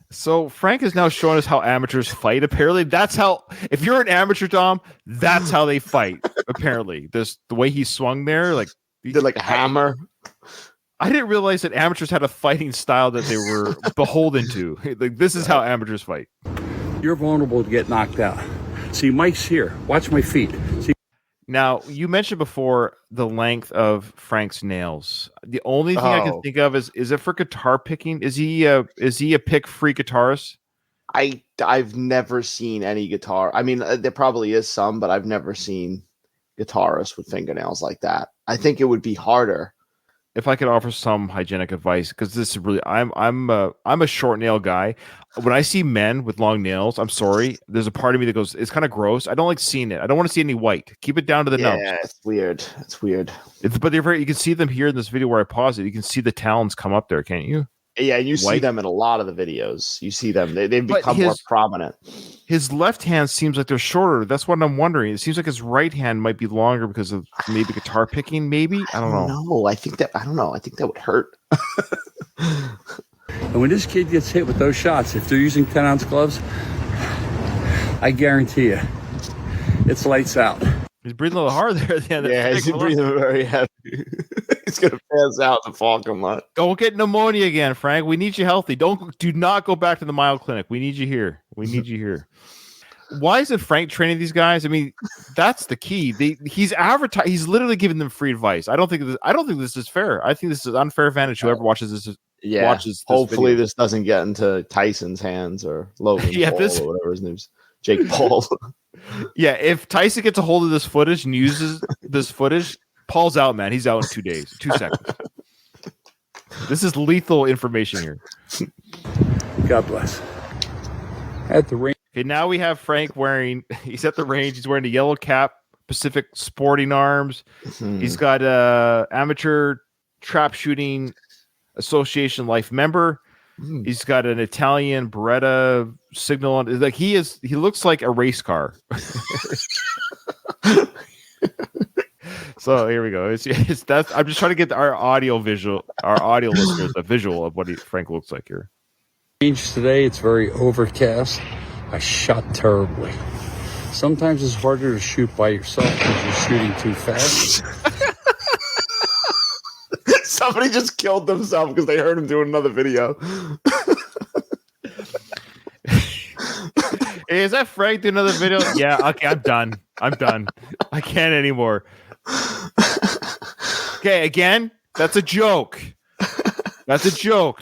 So Frank is now showing us how amateurs fight. Apparently, that's how. If you're an amateur, Dom, that's how they fight. Apparently, the way he swung there, like he did like a hammer. I didn't realize that amateurs had a fighting style that they were beholden to. Like this is how amateurs fight. You're vulnerable to get knocked out. See, Mike's here. Watch my feet. See. Now, you mentioned before the length of Frank's nails. The only thing I can think of is it for guitar picking? Is he a pick-free guitarist? I've never seen any guitar. I mean, there probably is some, but I've never seen guitarists with fingernails like that. I think it would be harder. If I could offer some hygienic advice, because this is really, I'm a short nail guy. When I see men with long nails, I'm sorry. There's a part of me that goes, it's kind of gross. I don't like seeing it. I don't want to see any white. Keep it down to the nubs. Yeah, it's weird. But they're you can see them here in this video where I pause it. You can see the talons come up there, can't you? Yeah, you see them in a lot of the videos. You see them. They've become more prominent. His left hand seems like they're shorter. That's what I'm wondering. It seems like his right hand might be longer because of maybe guitar picking, maybe? I don't know. No, I don't know. I think that would hurt. And when this kid gets hit with those shots, if they're using 10-ounce gloves, I guarantee you, it's lights out. He's breathing a little hard there at the end. Yeah, he's breathing very heavy. He's gonna pass out in the parking lot. Don't get pneumonia again, Frank. We need you healthy. Do not go back to the Mayo Clinic. We need you here. Why isn't Frank training these guys? I mean, that's the key. He's advertising. He's literally giving them free advice. I don't think this is fair. I think this is unfair advantage. Whoever watches this. Hopefully this doesn't get into Tyson's hands or Logan Paul or whatever his name's. Jake Paul. Yeah, if Tyson gets a hold of this footage and uses this footage, Paul's out, man. He's out in 2 days, 2 seconds. This is lethal information here. God bless. At the range. Okay, now we have Frank he's at the range. He's wearing a yellow cap, Pacific Sporting Arms. Mm-hmm. He's got a amateur trap shooting association life member. Mm. He's got an Italian Beretta signal on. Like he looks like a race car. So here we go. I'm just trying to get our audio listeners a visual of what Frank looks like here. Today it's very overcast. I shot terribly. Sometimes it's harder to shoot by yourself because you're shooting too fast. Somebody just killed themselves because they heard him doing another video. Hey, is that Frank doing another video? Yeah, okay, I'm done. I can't anymore. Okay, again, that's a joke.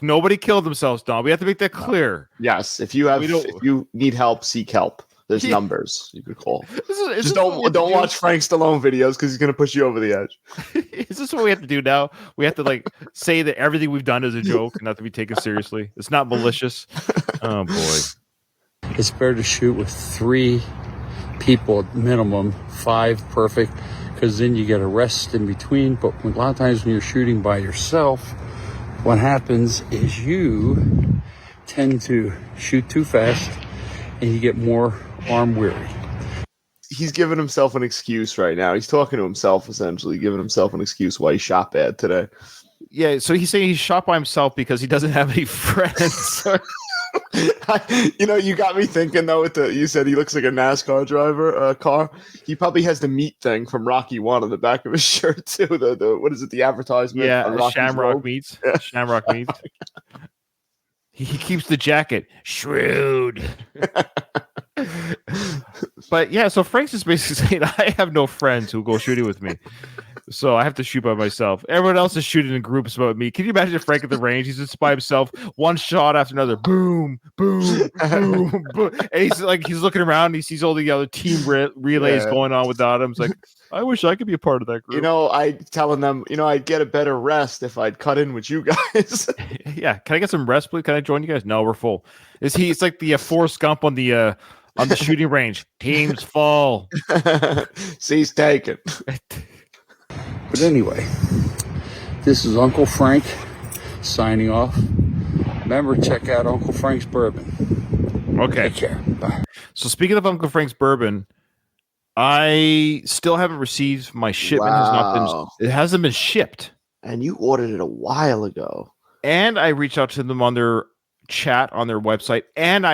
Nobody killed themselves, Don. We have to make that clear. Yes, if you need help, seek help. There's numbers you could call. Just don't watch Frank Stallone videos because he's gonna push you over the edge. Is this what we have to do now? We have to say that everything we've done is a joke, not to be taken seriously. It's not malicious. Oh boy. It's better to shoot with 3 people at minimum, 5 perfect, because then you get a rest in between. But a lot of times when you're shooting by yourself, what happens is you tend to shoot too fast and you get more arm weary. He's giving himself an excuse right now. He's talking to himself, essentially, giving himself an excuse why he shot bad today. Yeah, so he's saying he shot by himself because he doesn't have any friends. You got me thinking though. You said he looks like a NASCAR driver, car. He probably has the meat thing from Rocky 1 on the back of his shirt too. The what is it? The advertisement. Yeah, Shamrock Meats. Yeah. Shamrock Meats. He keeps the jacket shrewd. But yeah, so Frank's just basically saying, I have no friends who go shooting with me, so I have to shoot by myself. Everyone else is shooting in groups but me. Can you imagine Frank at the range? He's just by himself, one shot after another, boom, boom, boom, boom. And he's looking around and he sees all the other team relays going on without him. It's like, I wish I could be a part of that group. I telling them, I'd get a better rest if I'd cut in with you guys. Yeah, can I get some rest, please? Can I join you guys? No, we're full. It's like the Forrest Gump on the shooting range. Team's full. Seat's taken. But anyway, this is Uncle Frank signing off. Remember, check out Uncle Frank's Bourbon. Okay. Take care. Bye. So speaking of Uncle Frank's Bourbon, I still haven't received my shipment. It hasn't been shipped. And you ordered it a while ago. And I reached out to them on their chat on their website. And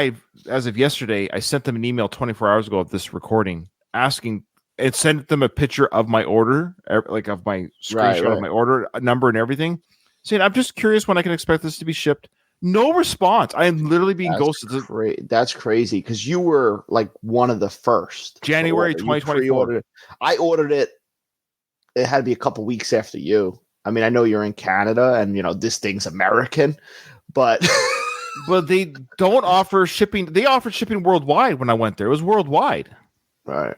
as of yesterday, I sent them an email 24 hours ago of this recording asking and sent them a picture of my order, like of my screenshot of my order number and everything, saying, I'm just curious when I can expect this to be shipped. No response. I am literally being ghosted. That's crazy because you were like one of the first. January 2024. I ordered it. It had to be a couple weeks after you. I mean, I know you're in Canada and, this thing's American, but... But they don't offer shipping. They offered shipping worldwide when I went there. It was worldwide. Right.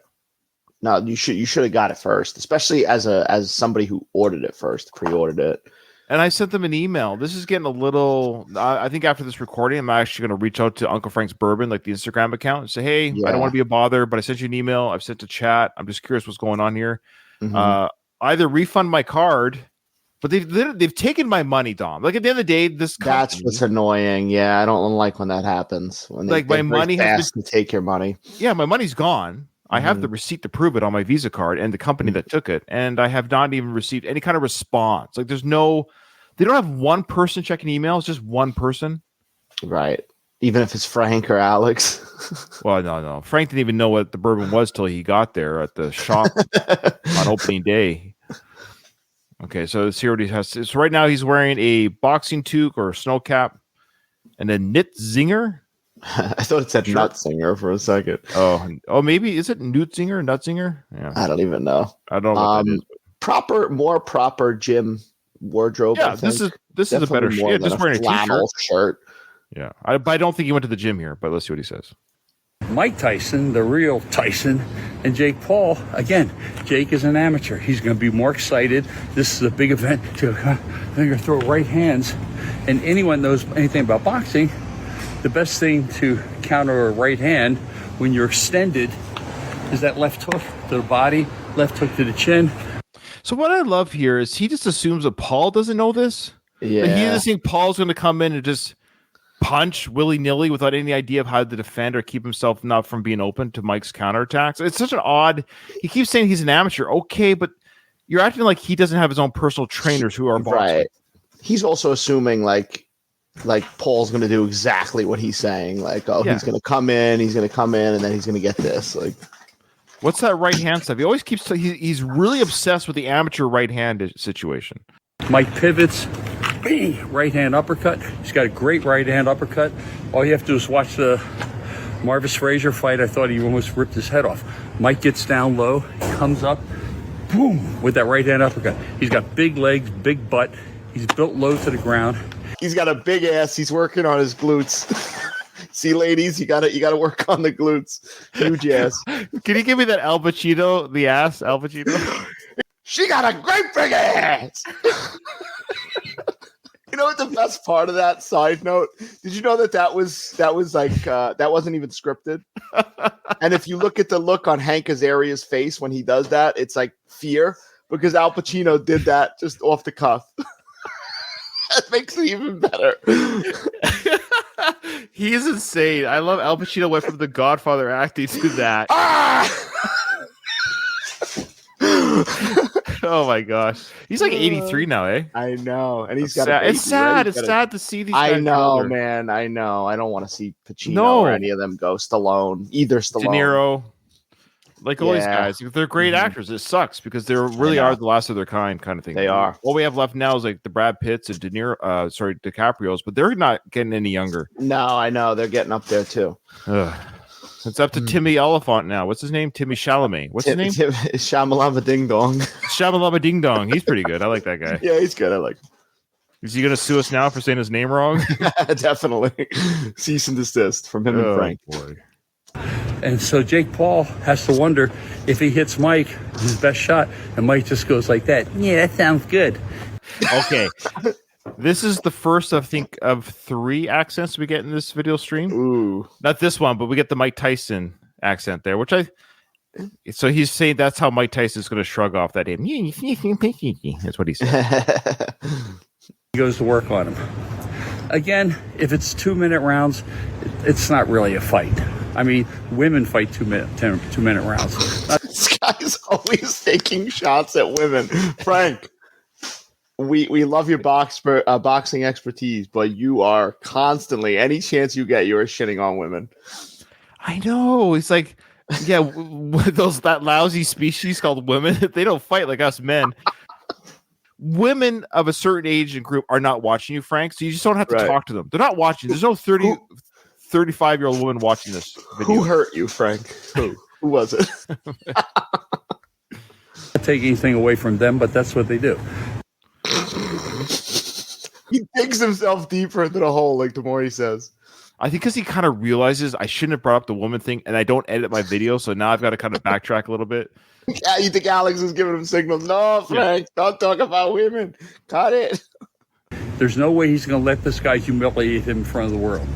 No, you should have got it first, especially as somebody who ordered it first, pre-ordered it. And I sent them an email. This is getting a little. I think after this recording, I'm actually going to reach out to Uncle Frank's Bourbon, like the Instagram account, and say, "Hey, I don't want to be a bother, but I sent you an email. I've sent a chat. I'm just curious what's going on here. Mm-hmm. Either refund my card." But they've taken my money, Dom. Like at the end of the day, that's what's annoying. Yeah, I don't like when that happens. When my money has to take your money. Yeah, my money's gone. I have the receipt to prove it on my Visa card and the company that took it, and I have not even received any kind of response. Like they don't have one person checking emails, just one person. Right. Even if it's Frank or Alex. Well, no. Frank didn't even know what the bourbon was till he got there at the shop on opening day. Okay, so let's see what he has. So right now he's wearing a boxing toque or a snow cap and a knit zinger. I thought it said Nutzinger for a second. Oh, maybe is it Nutzinger? Nutzinger? Yeah, I don't even know. I don't know what that is. More proper gym wardrobe. Yeah, this is a better shirt. Just wearing a flannel shirt. Yeah, but I don't think he went to the gym here. But let's see what he says. Mike Tyson, the real Tyson, and Jake Paul. Again, Jake is an amateur. He's going to be more excited. This is a big event. They're going to throw right hands. And anyone knows anything about boxing, the best thing to counter a right hand when you're extended is that left hook to the body, left hook to the chin. So what I love here is he just assumes that Paul doesn't know this. Yeah. Like he doesn't think Paul's going to come in and just punch willy-nilly without any idea of how to defend or keep himself not from being open to Mike's counterattacks. It's such an odd. He keeps saying he's an amateur. Okay, but you're acting like he doesn't have his own personal trainers who are boxing. Right. He's also assuming like Paul's going to do exactly what he's saying. Like, he's going to come in, and then he's going to get this. Like, what's that right hand stuff? He always keeps. He's really obsessed with the amateur right hand situation. Mike pivots. Right hand uppercut. He's got a great right hand uppercut. All you have to do is watch the Marvis Frazier fight. I thought he almost ripped his head off. Mike gets down low, comes up, boom, with that right hand uppercut. He's got big legs, big butt. He's built low to the ground. He's got a big ass. He's working on his glutes. See, ladies, you gotta work on the glutes. Huge ass. Can you give me that Al Pacino, the ass, Al Pacino? She got a great big ass. know what the best part of that side note? Did you know that was like that wasn't even scripted? And if you look at the look on Hank Azaria's face when he does that, it's like fear because Al Pacino did that just off the cuff. That makes it even better. He is insane. I love Al Pacino went from The Godfather acting to that. Oh my gosh, he's like 83 now, eh? I know, and he's got. Sad. Baby, It's sad. right? It's sad to see these. I guys know, older. man. I know. I don't want to see Pacino or any of them go. Stallone, either Stallone, De Niro, like all these Yeah. guys. They're great actors. It sucks because they really are the last of their kind, kind of thing. They are. All we have left now is like the Brad Pitts and DiCaprio's, but they're not getting any younger. No, I know they're getting up there too. Ugh. It's up to Timmy Oliphant now. What's his name? Timmy Chalamet. What's his name? Shamalama Ding Dong. Shabalaba Ding Dong. He's pretty good. I like that guy. Yeah, he's good. I like him. Is he going to sue us now for saying his name wrong? Definitely. Cease and desist from him and Frank. Boy. And so Jake Paul has to wonder if he hits Mike, his best shot, and Mike just goes like that. Yeah, that sounds good. Okay. This is the first, I think, of 3 accents we get in this video stream. Ooh. Not this one, but we get the Mike Tyson accent there, so he's saying that's how Mike Tyson's going to shrug off that name. That's what he said. He goes to work on him. Again, if it's 2-minute rounds, it's not really a fight. I mean, women fight 2-minute rounds. This guy's always taking shots at women. Frank, we love your boxing expertise, but you are constantly, any chance you get, you are shitting on women. I know. It's like, yeah, that lousy species called women, they don't fight like us men. Women of a certain age and group are not watching you, Frank, so you just don't have to talk to them. They're not watching. There's no 35-year-old woman watching this video. Who hurt you, Frank? Who was it? Not take anything away from them, but that's what they do. He digs himself deeper into the hole, like the more he says. I think because he kind of realizes I shouldn't have brought up the woman thing, and I don't edit my video, so now I've got to kind of backtrack a little bit. Yeah, you think Alex is giving him signals? No, Frank, don't talk about women. Cut it. There's no way he's going to let this guy humiliate him in front of the world.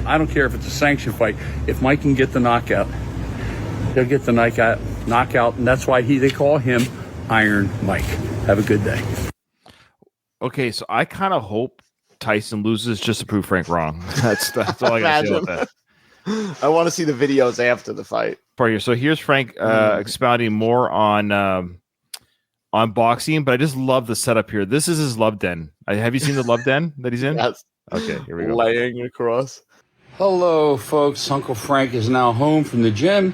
I don't care if it's a sanction fight. If Mike can get the knockout, he'll get the knockout, and that's why they call him Iron Mike. Have a good day. Okay, so I kind of hope Tyson loses just to prove Frank wrong. That's all I got to say about that. I want to see the videos after the fight. Part here. So here's Frank expounding more on boxing, but I just love the setup here. This is his love den. Have you seen the love den that he's in? Yes. Okay, here we go. Laying across. Hello, folks. Uncle Frank is now home from the gym,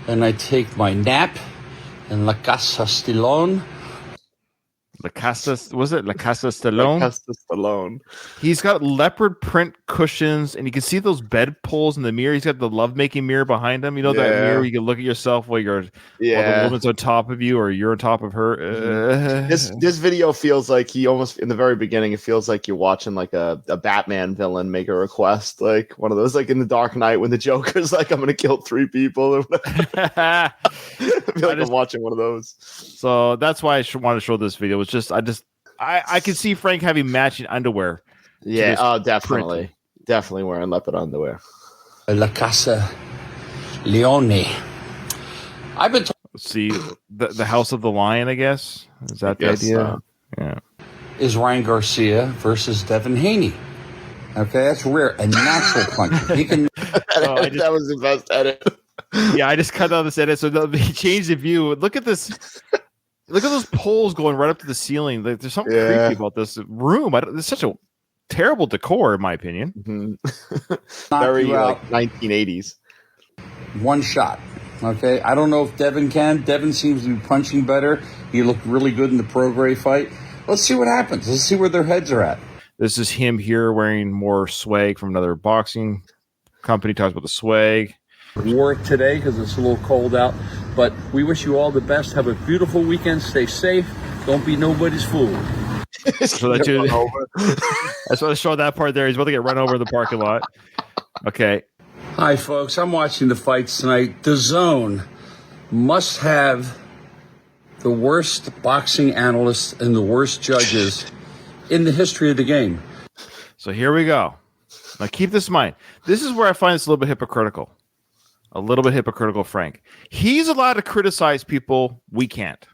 and I take my nap in La Casa Stallone. La Casa Stallone? La Casa Stallone. He's got leopard print cushions, and you can see those bed poles in the mirror. He's got the lovemaking mirror behind him. You know that mirror where you can look at yourself while while the woman's on top of you or you're on top of her. This video feels like he almost, in the very beginning, it feels like you're watching like a Batman villain make a request, like one of those, like in the Dark Knight when the Joker's like, I'm going to kill 3 people. Or whatever. I feel like I'm watching one of those. So that's why I wanted to show this video. It's just I could see Frank having matching underwear. Yeah, oh, definitely. Definitely wearing leopard underwear. La Casa Leone. I've been See the House of the Lion, I guess. Is that the idea? Yeah. Is Ryan Garcia versus Devin Haney. Okay, that's rare. A natural puncher. He can. That was the best edit. Yeah, I just cut out this edit, so they changed the view. Look at this. Look at those poles going right up to the ceiling. There's something creepy about this room. It's such a terrible decor, in my opinion. Mm-hmm. Very like 1980s. One shot. Okay, I don't know if Devin can. Devin seems to be punching better. He looked really good in the Prograis fight. Let's see what happens. Let's see where their heads are at. This is him here wearing more swag from another boxing company. Talks about the swag. Wore it today because it's a little cold out. But we wish you all the best. Have a beautiful weekend. Stay safe. Don't be nobody's fool. So that's I want to show that part there. He's about to get run over in the parking lot. Okay. Hi, folks. I'm watching the fights tonight. The Zone must have the worst boxing analysts and the worst judges in the history of the game. So here we go. Now keep this in mind. This is where I find this a little bit hypocritical. A little bit hypocritical, Frank. He's allowed to criticize people. We can't.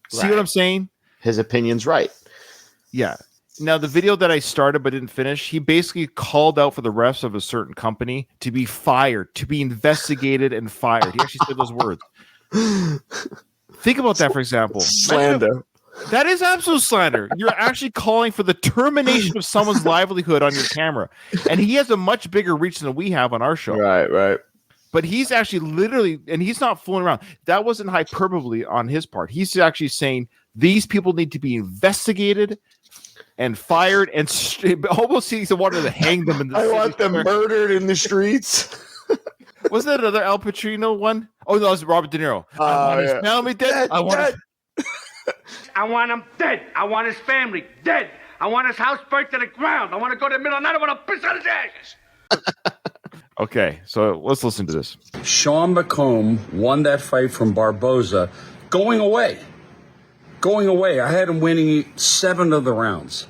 See what I'm saying? His opinion's right. Yeah. Now, the video that I started but didn't finish, he basically called out for the refs of a certain company to be fired, to be investigated and fired. He actually said those words. Think about that, for example. Slander. That is absolute slander. You're actually calling for the termination of someone's livelihood on your camera. And he has a much bigger reach than we have on our show. Right. But he's actually literally, and he's not fooling around. That wasn't hyperbole on his part. He's actually saying these people need to be investigated and fired and almost he wanted to hang them in the I want them murdered in the streets. Wasn't that another Al Pacino one? Oh, no, that was Robert De Niro. I want his family dead. I want him dead. I want his family dead. I want his house burnt to the ground. I want to go to the middle of the night. I want to piss on his ashes. Okay, so let's listen to this. Sean McComb won that fight from Barboza going away. I had him winning 7 of the rounds.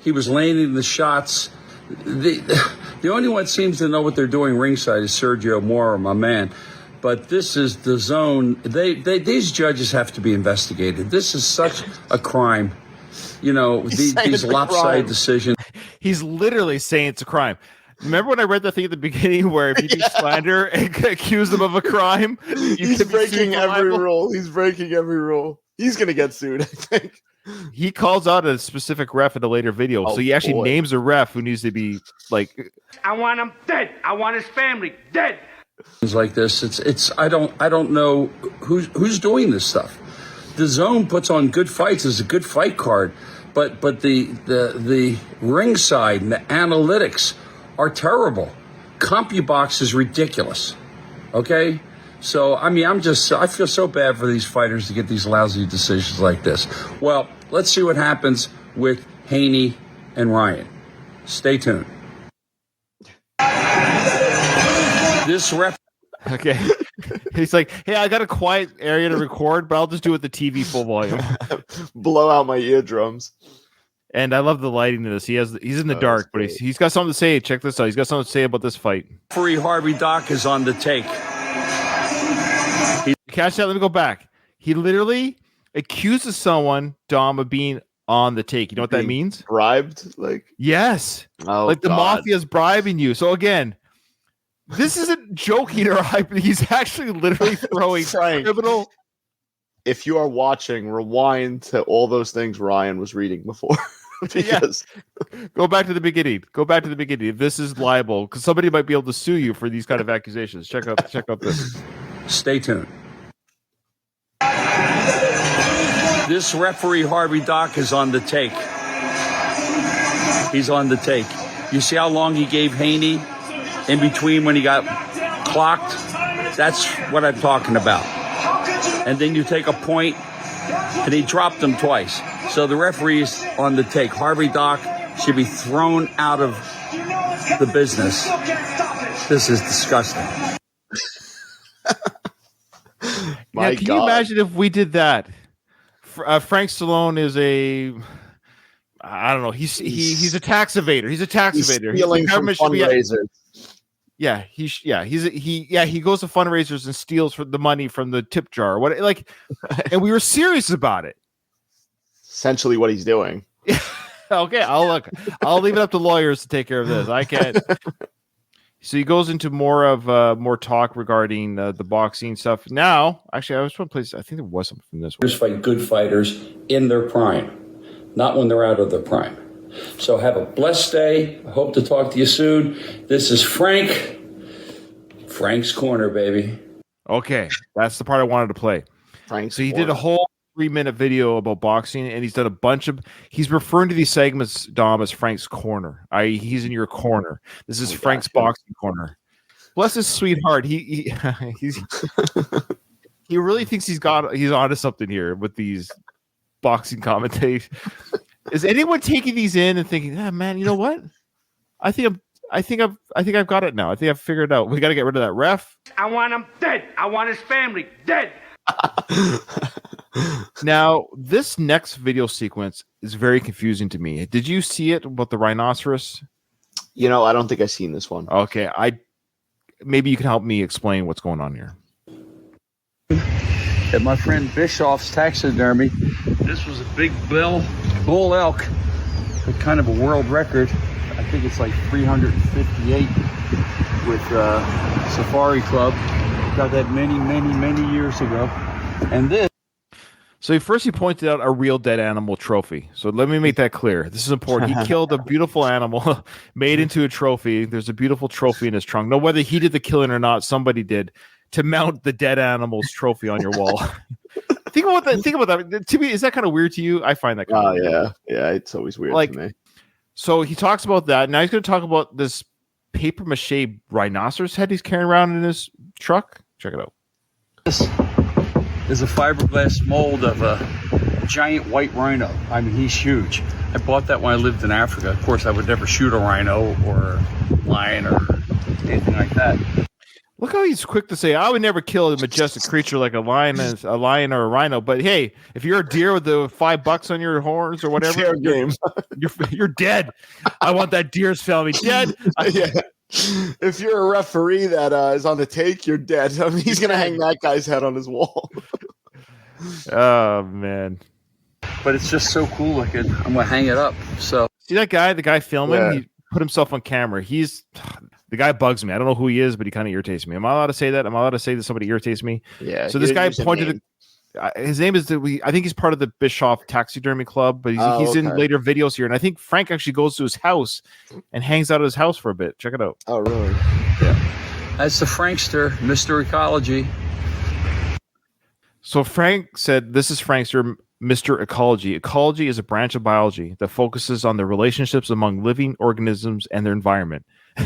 He was landing the shots. The only one that seems to know what they're doing ringside is Sergio Mora, my man. But this is the zone. These judges have to be investigated. This is such a crime. You know, these lopsided decisions. He's literally saying it's a crime. Remember when I read that thing at the beginning where if you do slander and accuse them of a crime, he's breaking every rule. He's breaking every rule. He's going to get sued, I think. He calls out a specific ref in a later video. So he actually names a ref who needs to be like, I want him dead. I want his family dead. Things like this. It's I don't know who's doing this stuff. The Zone puts on good fights as a good fight card, but the ringside and the analytics are terrible. CompuBox is ridiculous. Okay? So, I mean, I feel so bad for these fighters to get these lousy decisions like this. Well, let's see what happens with Haney and Ryan. Stay tuned. This ref. Okay. He's like, hey, I got a quiet area to record, but I'll just do it with the TV full volume. Blow out my eardrums. And I love the lighting of this. He's in the dark, but he's got something to say. Check this out. He's got something to say about this fight. Referee Harvey Dock is on the take. Catch that. Let me go back. He literally accuses someone, Dom, of being on the take. You know what that means? Bribed? Yes. Oh, like the mafia's bribing you. So again, this isn't joking or hype. He's actually literally throwing criminal. If you are watching, rewind to all those things Ryan was reading before. Because Go back to the beginning. If this is libel, because somebody might be able to sue you for these kind of accusations. Check out this. Stay tuned. This referee Harvey Dock is on the take. He's on the take. You see how long he gave Haney in between when he got clocked? That's what I'm talking about. And then you take a point, and he dropped him twice. So the referee's on the take. Harvey Dock should be thrown out of the business. This is disgusting. Can you imagine if we did that? Frank Stallone is I don't know. He's a tax evader. He's stealing from fundraisers. He goes to fundraisers and steals for the money from the tip jar. And we were serious about it. Essentially what he's doing. Okay, I'll leave it up to lawyers to take care of this. I can't. So he goes into more talk regarding the boxing stuff. Now, actually, I was trying to place. I think there was something from this one. Just fight good fighters in their prime, not when they're out of their prime. So have a blessed day. I hope to talk to you soon. This is Frank. Frank's Corner, baby. Okay, that's the part I wanted to play. So he did a whole 3-minute video about boxing, and he's done a bunch of. He's referring to these segments, Dom, as Frank's Corner. He's in your corner. This is Frank's boxing corner. Bless his sweetheart. He really thinks he's onto something here with these boxing commentators. Is anyone taking these in and thinking, man, you know what? I think I've got it now. I think I've figured it out. We got to get rid of that ref. I want him dead. I want his family dead. Now, this next video sequence is very confusing to me. Did you see it about the rhinoceros? I don't think I've seen this one. Okay, maybe you can help me explain what's going on here. At my friend Bischoff's taxidermy, this was a big bull elk, kind of a world record. I think it's like 358 with Safari Club. Got that many years ago. And this. So he pointed out a real dead animal trophy. So let me make that clear. This is important. He killed a beautiful animal, made into a trophy. There's a beautiful trophy in his trunk. Now, whether he did the killing or not, somebody did to mount the dead animal's trophy on your wall. Think about that. To me, is that kind of weird to you? I find that kind of weird. Yeah, it's always weird to me. So he talks about that. Now he's going to talk about this paper mache rhinoceros head he's carrying around in his truck. Check it out. This is a fiberglass mold of a giant white rhino. I mean, he's huge. I bought that when I lived in Africa. Of course, I would never shoot a rhino or a lion or anything like that. Look how he's quick to say, I would never kill a majestic creature like a lion or a rhino. But hey, if you're a deer with the $5 on your horns or whatever, you're dead. I want that deer's family dead. Yeah. If you're a referee that is on the take, you're dead. I mean, he's going to hang that guy's head on his wall. Oh, man. But it's just so cool looking. I'm going to hang it up. So see that guy, the guy filming, he put himself on camera. The guy bugs me. I don't know who he is, but he kind of irritates me. Am I allowed to say that? Am I allowed to say that somebody irritates me? Yeah. So this guy pointed his name is I think he's part of the Bischoff Taxidermy Club, but he's in later videos here. And I think Frank actually goes to his house and hangs out at his house for a bit. Check it out. Oh, really? Yeah. That's the Frankster, Mr. Ecology. So Frank said, this is Frankster, Mr. Ecology. Ecology is a branch of biology that focuses on the relationships among living organisms and their environment.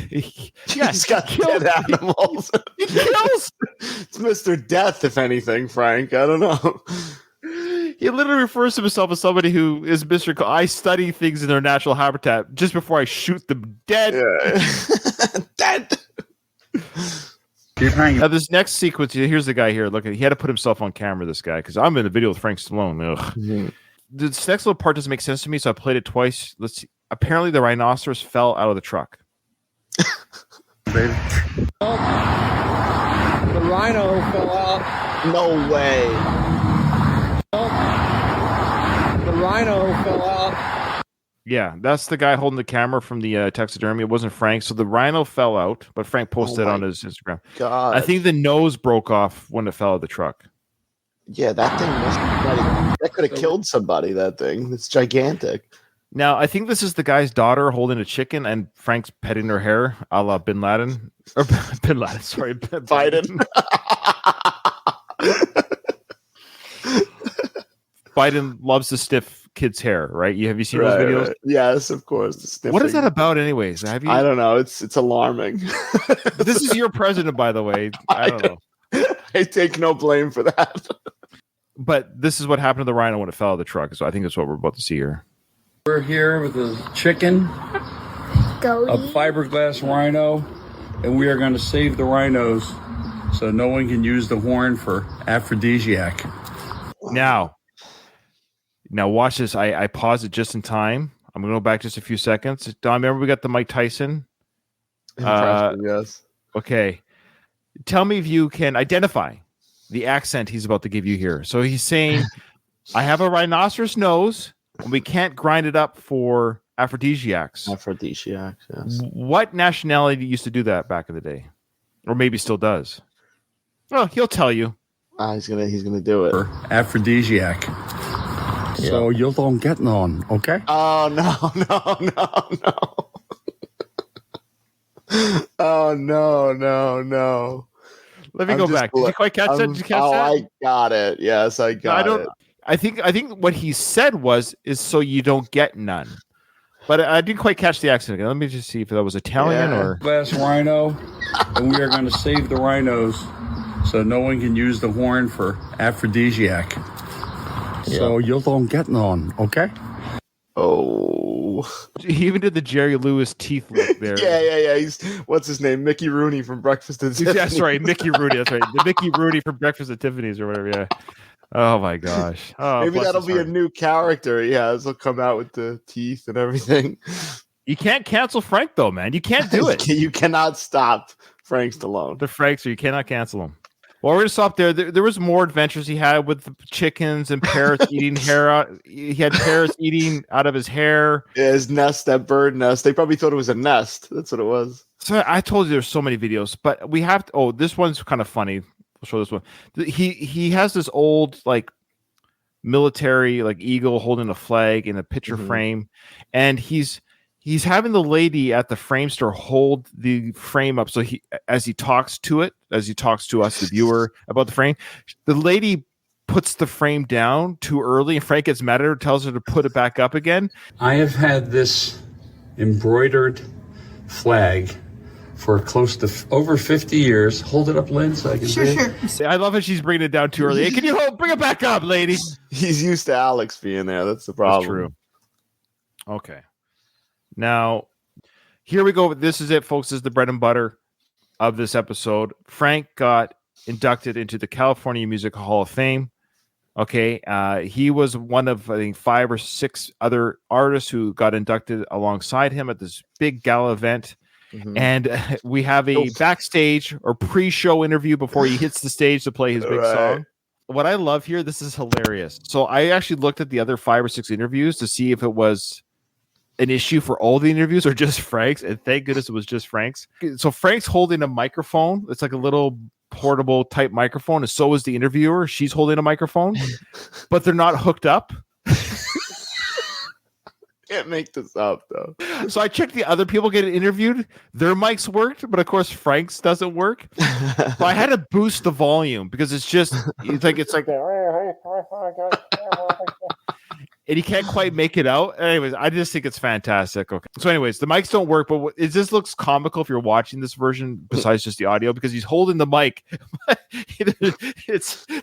He's got dead animals. He kills. It's Mr. Death, if anything, Frank. I don't know. He literally refers to himself as somebody who is Mr. I study things in their natural habitat just before I shoot them dead. Yeah. Dead. Now, this next sequence, here's the guy here. Look, he had to put himself on camera, this guy, because I'm in the video with Frank Stallone. Mm-hmm. This next little part doesn't make sense to me, so I played it twice. Let's see. Apparently, the rhinoceros fell out of the truck. Baby. The rhino fell out. No way. The rhino fell out. Yeah, that's the guy holding the camera from the taxidermy. It wasn't Frank. So the rhino fell out, but Frank posted it on his Instagram. God. I think the nose broke off when it fell out of the truck. Yeah, that thing that could have killed somebody, that thing. It's gigantic. Now, I think this is the guy's daughter holding a chicken, and Frank's petting her hair, a la Bin Laden. Or Bin Laden, sorry. Biden. Biden loves to stiff kids' hair, right? Have you seen those videos? Right. Yes, of course. What is that about, anyways? I don't know. It's alarming. This is your president, by the way. I don't know. I take no blame for that. But this is what happened to the rhino when it fell out of the truck. So I think that's what we're about to see here. We're here with a chicken, a fiberglass rhino, and we are going to save the rhinos so no one can use the horn for aphrodisiac. Now watch this. I paused it just in time. I'm going to go back just a few seconds. Don, remember we got the Mike Tyson? Yes. Okay. Tell me if you can identify the accent he's about to give you here. So he's saying, I have a rhinoceros nose, and we can't grind it up for aphrodisiacs. Aphrodisiacs, yes. What nationality used to do that back in the day? Or maybe still does? Well, he'll tell you. He's gonna do it. For aphrodisiac. Yeah. So you don't get none, okay? Oh, no. Oh, no. Let me go back. Did you quite catch that? Did you catch that? I got it. Yes, I got it. I think what he said is so you don't get none. But I didn't quite catch the accent again. Let me just see if that was Italian or... Glass rhino, and we are going to save the rhinos so no one can use the horn for aphrodisiac. Yeah. So you don't get none, okay? Oh. He even did the Jerry Lewis teeth look there. Yeah. He's, what's his name? Mickey Rooney from Breakfast at Tiffany's. That's right, Mickey Rooney. That's right. The Mickey Rooney from Breakfast at Tiffany's or whatever, yeah. Oh, my gosh. Oh, maybe that'll be a new character he has. He'll come out with the teeth and everything. You can't cancel Frank though, man. You can't do it. You cannot stop Frank Stallone. The Franks, or you cannot cancel him. Well, we're gonna stop there. There was more adventures he had with the chickens and parrots eating hair out. He had parrots eating out of his hair. Yeah, his nest, that bird nest. They probably thought it was a nest. That's what it was. So I told you there's so many videos, but we have to. Oh, this one's kind of funny. We'll show this one. He has this old like military like eagle holding a flag in a picture frame, and he's having the lady at the frame store hold the frame up. So as he talks to us, the viewer, about the frame, the lady puts the frame down too early, and Frank gets mad at her, tells her to put it back up again. I have had this embroidered flag for close to over 50 years. Hold it up, Lynn, so I can see it. I love how she's bringing it down too early. Hey, can you bring it back up, lady? He's used to Alex being there. That's the problem. That's true. Okay. Now, here we go. This is it, folks. This is the bread and butter of this episode. Frank got inducted into the California Music Hall of Fame. Okay. He was one of, I think, 5 or 6 other artists who got inducted alongside him at this big gala event. And we have a backstage or pre-show interview before he hits the stage to play his big song. What I love here, this is hilarious. So I actually looked at the other 5 or 6 interviews to see if it was an issue for all the interviews or just Frank's, and thank goodness it was just Frank's. So Frank's holding a microphone. It's like a little portable type microphone, and so is the interviewer. She's holding a microphone, but they're not hooked up. Can't make this up though. So I checked the other people getting interviewed. Their mics worked, but of course Frank's doesn't work. So I had to boost the volume because it's like and you can't quite make it out. Anyways, I just think it's fantastic. Okay. So anyways, the mics don't work, but it just looks comical if you're watching this version besides just the audio, because he's holding the mic.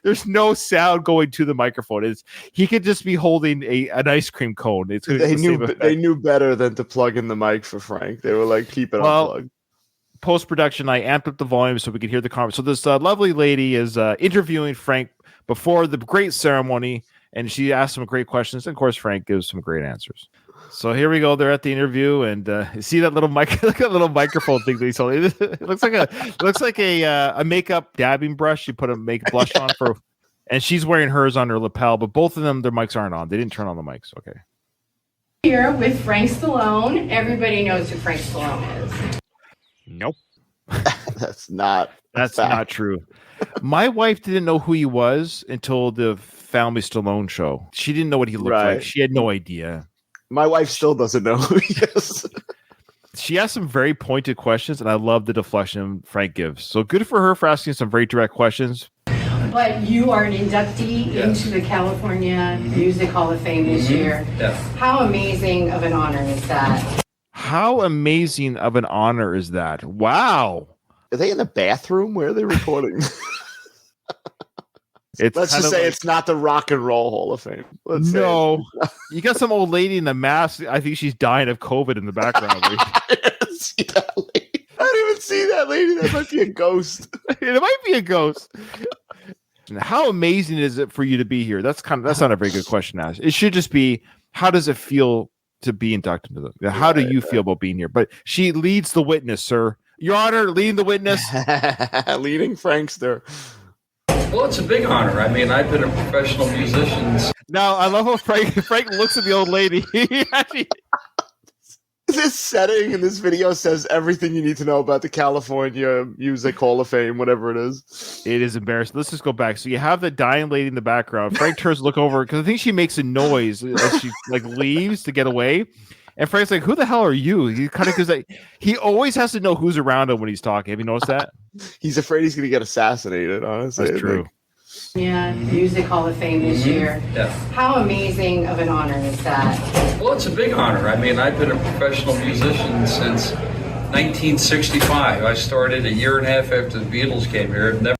There's no sound going to the microphone. He could just be holding an ice cream cone. They knew better than to plug in the mic for Frank. They were like, keep it unplugged. Post-production, I amped up the volume so we could hear the conversation. So this lovely lady is interviewing Frank before the great ceremony, and she asked some great questions. And of course, Frank gives some great answers. So here we go. They're at the interview, and see that little mic, look at that little microphone thing that he's holding. It looks like a makeup dabbing brush. You put a make blush on for, and she's wearing hers on her lapel. But both of them, their mics aren't on. They didn't turn on the mics. Okay. Here with Frank Stallone. Everybody knows who Frank Stallone is. Nope. That's not true. My wife didn't know who he was until the Family Stallone show. She didn't know what he looked like. She had no idea. My wife still doesn't know who he is. She asked some very pointed questions, and I love the deflection Frank gives. So good for her for asking some very direct questions. But you are an inductee into the California Music Hall of Fame this year. Yes. How amazing of an honor is that? How amazing of an honor is that? Wow. Are they in the bathroom? Where are they recording? Let's just say it's not the Rock and Roll Hall of Fame. No. You got some old lady in a mask. I think she's dying of COVID in the background. I didn't see that lady. I didn't even see that lady. That might be a ghost. It might be a ghost. How amazing is it for you to be here? That's not a very good question to ask. It should just be, how does it feel to be inducted into them? How do you feel about being here? But she leads the witness, sir. Your Honor, leading the witness. Leading Frankster. Well, it's a big honor. I mean, I've been a professional musician. Now, I love how Frank looks at the old lady. This setting in this video says everything you need to know about the California Music Hall of Fame, whatever it is. It is embarrassing. Let's just go back. So you have the dying lady in the background. Frank turns to look over because I think she makes a noise as she leaves to get away. And Frank's like, "Who the hell are you?" He kind of goes like, he always has to know who's around him when he's talking. Have you noticed that? He's afraid he's going to get assassinated. Honestly, that's true. Music Hall of Fame this year. Yes. How amazing of an honor is that? Well, it's a big honor. I mean, I've been a professional musician since 1965. I started a year and a half after the Beatles came here. I've never.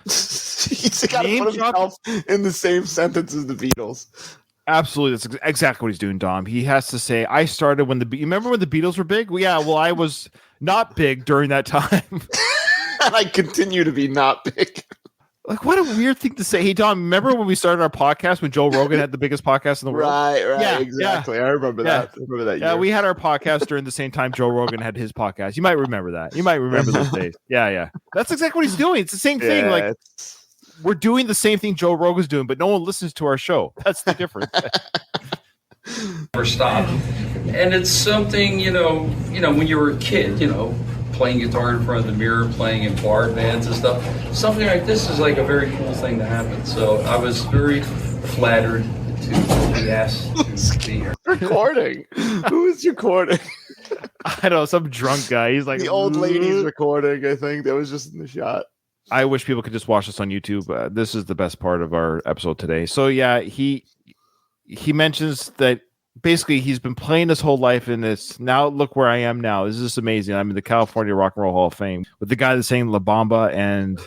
He's got to put himself in the same sentence as the Beatles. Absolutely, that's exactly what he's doing, Dom. He has to say, "I started when you remember when the Beatles were big? Well, yeah, well, I was not big during that time, and I continue to be not big." Like, what a weird thing to say. Hey, Don, remember when we started our podcast when Joe Rogan had the biggest podcast in the world? Right, Yeah, exactly. I remember that. I remember that. Yeah, year. we had our podcast during the same time Joe Rogan had his podcast. You might remember that. You might remember those days. Yeah. That's exactly what he's doing. It's the same thing. Like, we're doing the same thing Joe Rogan's doing, but no one listens to our show. That's the difference. Never stop. And it's something, when you were a kid, playing guitar in front of the mirror, playing in bar bands and stuff. Something like this is like a very cool thing to happen. So I was very flattered to be asked to be here. Recording. Who is recording? I don't know, some drunk guy. He's like The old lady's recording, I think. That was just in the shot. I wish people could just watch this on YouTube. This is the best part of our episode today. So yeah, he mentions that basically he's been playing his whole life in this. Now look where I am now. This is just amazing. I'm in the California Rock and Roll Hall of Fame with the guy that's saying La Bamba and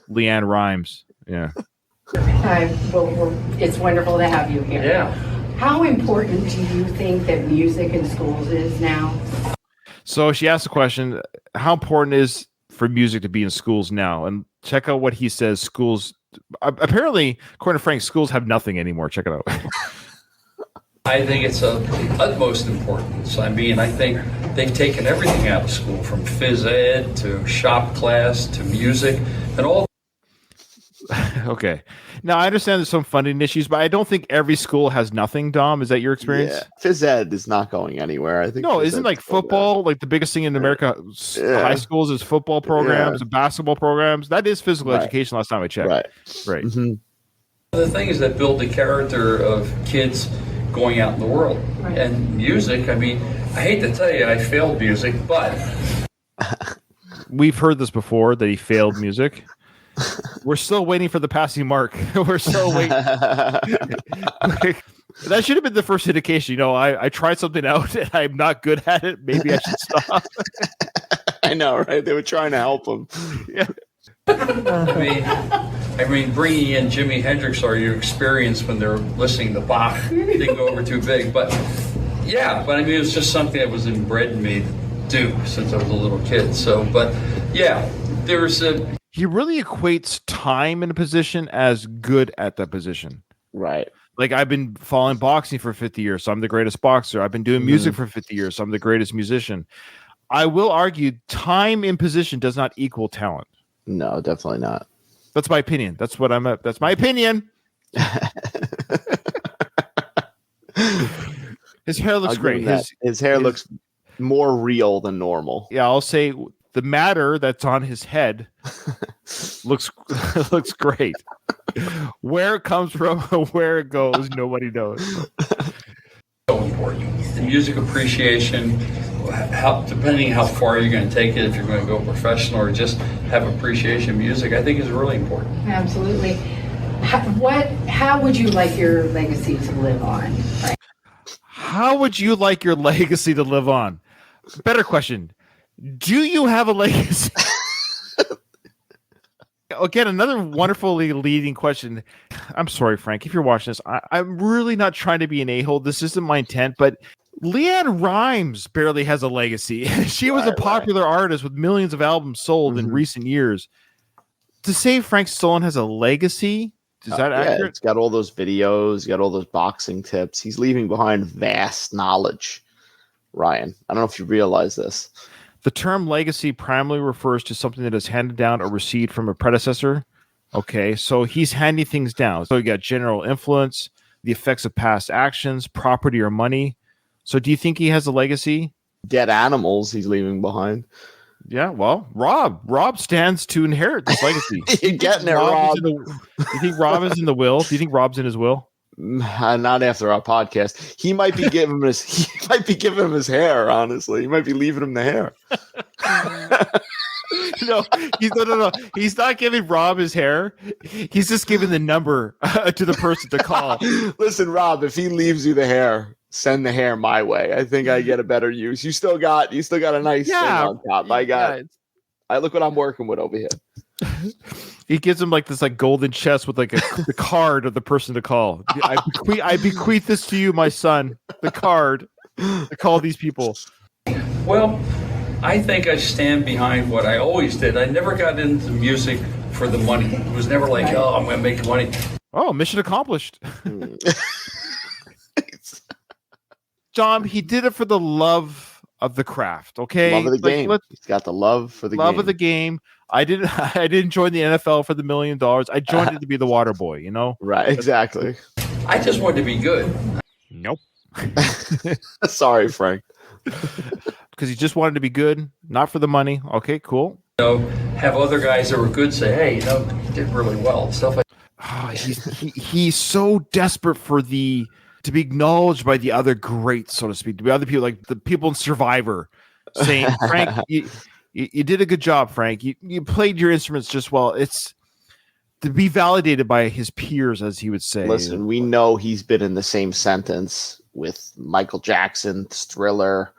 Leanne Rhymes. Yeah. It's wonderful to have you here. Yeah. How important do you think that music in schools is now? So she asked the question, how important is for music to be in schools now? And check out what he says. Schools, apparently, according to Frank, schools have nothing anymore. Check it out. I think it's of the utmost importance. I mean, I think they've taken everything out of school, from phys ed to shop class to music and all. Okay. Now, I understand there's some funding issues, but I don't think every school has nothing, Dom. Is that your experience? Yeah. Phys ed is not going anywhere. I think. No, phys isn't ed's like still football, like the biggest thing in America, high schools is football programs and basketball programs. That is physical education last time I checked. Right. Mm-hmm. The things that build the character of kids going out in the world. Right. And music, I mean, I hate to tell you I failed music, but We've heard this before, that he failed music. We're still waiting for the passing mark. We're still waiting. That should have been the first indication. I tried something out and I'm not good at it. Maybe I should stop. I know, right? They were trying to help him. Yeah. I mean, bringing in Jimi Hendrix or your experience when they're listening to Bach didn't go over too big. But I mean, it was just something that was inbred in me to do since I was a little kid. So, but yeah, there's a. He really equates time in a position as good at that position. Right. Like, I've been following boxing for 50 years, so I'm the greatest boxer. I've been doing music for 50 years, so I'm the greatest musician. I will argue time in position does not equal talent. No, definitely not. That's my opinion. That's what I'm at. That's my opinion. His hair looks great. His hair looks more real than normal. Yeah, I'll say the matter that's on his head looks great. Where it comes from, where it goes, nobody knows. So important. The music appreciation, depending how far you're going to take it, if you're going to go professional or just have appreciation of music, I think is really important. Absolutely. How would you like your legacy to live on? Right? How would you like your legacy to live on? Better question. Do you have a legacy? Again, another wonderfully leading question. I'm sorry, Frank, if you're watching this, I'm really not trying to be an a-hole. This isn't my intent, but Leanne Rhymes barely has a legacy. She was a popular artist with millions of albums sold in recent years. To say Frank Stallone has a legacy, is that accurate? Yeah, it's got all those videos, got all those boxing tips. He's leaving behind vast knowledge, Ryan. I don't know if you realize this. The term legacy primarily refers to something that is handed down or received from a predecessor. Okay, so he's handing things down. So you got general influence, the effects of past actions, property or money. So do you think he has a legacy? Dead animals he's leaving behind. Yeah, well, Rob stands to inherit this legacy. You're getting it, Rob. Do you think Rob is in the will? Do you think Rob's in his will? Not after our podcast. He might be giving him his hair. Honestly, he might be leaving him the hair. No. He's not giving Rob his hair. He's just giving the number to the person to call. Listen, Rob, if he leaves you the hair, send the hair my way. I think I get a better use. You still got a nice thing on top. I look what I'm working with over here. He gives him like this golden chest with the card of the person to call. I bequeath this to you, my son. The card to call these people. Well, I think I stand behind what I always did. I never got into music for the money. It was never like, oh, I'm going to make money. Oh, mission accomplished. John, he did it for the love of the craft. Okay, Love of the game. He's got the love for the game. Love of the game. I didn't join the NFL for the $1 million. I joined it to be the water boy. You know, right? Exactly. I just wanted to be good. Nope. Sorry, Frank. Because he just wanted to be good, not for the money. Okay, cool. Have other guys that were good say, hey, you did really well. Stuff like he's so desperate for to be acknowledged by the other greats, so to speak, to be other people, like the people in Survivor, saying, Frank, you did a good job, Frank. You played your instruments just well. It's to be validated by his peers, as he would say. Listen, we know he's been in the same sentence with Michael Jackson, Thriller,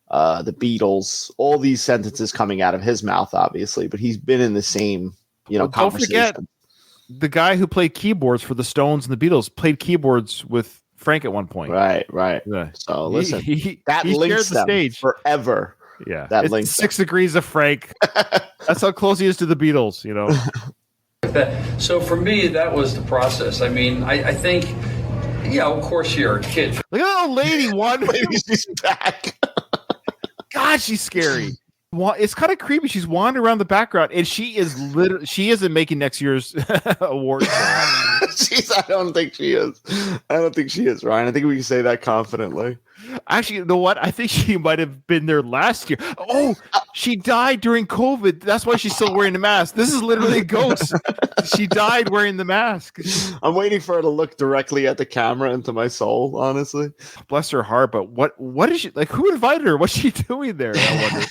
the Beatles, all these sentences coming out of his mouth, obviously, but he's been in the same, conversation. Don't forget, the guy who played keyboards for the Stones and the Beatles played keyboards with Frank at one point. Right. Yeah. So listen, he links shared the them stage forever. Yeah, that it's links 6 degrees of Frank. That's how close he is to the Beatles. So for me, that was the process. I mean, I think, of course you're a kid. Look at that lady wandering. She's back. God, she's scary. It's kind of creepy. She's wandering around the background, and she isn't making next year's award show. I don't think she is, Ryan. I think we can say that confidently. Actually, you know what? I think she might have been there last year. Oh, she died during COVID. That's why she's still wearing the mask. This is literally a ghost. She died wearing the mask. I'm waiting for her to look directly at the camera into my soul, honestly. Bless her heart, but what is she like? Who invited her? What's she doing there? I wonder.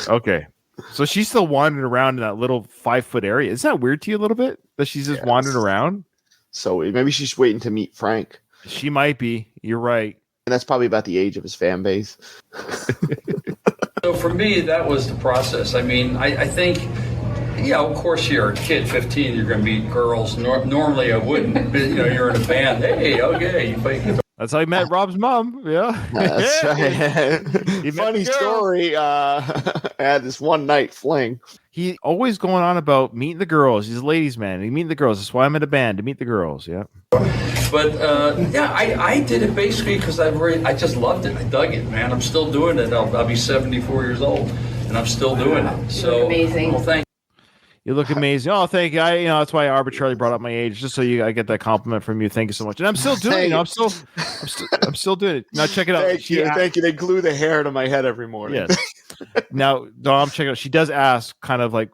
Okay. So she's still wandering around in that little 5-foot area. Is that weird to you a little bit that she's just wandering around? So maybe she's waiting to meet Frank. She might be. You're right. And that's probably about the age of his fan base. So for me, that was the process. I mean, I think, of course you're a kid, 15, you're going to meet girls. Normally I wouldn't. But, you're in a band. Hey, okay, you play guitar. That's how he met Rob's mom. Yeah. That's right. Funny story. I had this one night fling. He always going on about meeting the girls. He's a ladies' man. He meeting the girls. That's why I'm in a band, to meet the girls. Yeah. But I did it basically because I just loved it. I dug it, man. I'm still doing it. I'll be 74 years old, and I'm still doing it. So amazing. Well, thank you. You look amazing. Oh, thank you. That's why I arbitrarily brought up my age, just so I get that compliment from you. Thank you so much. And I'm still doing it. I'm still doing it. Now check it out. Thank you. They glue the hair to my head every morning. Yes. Now, Dom, check it out. She does ask kind of like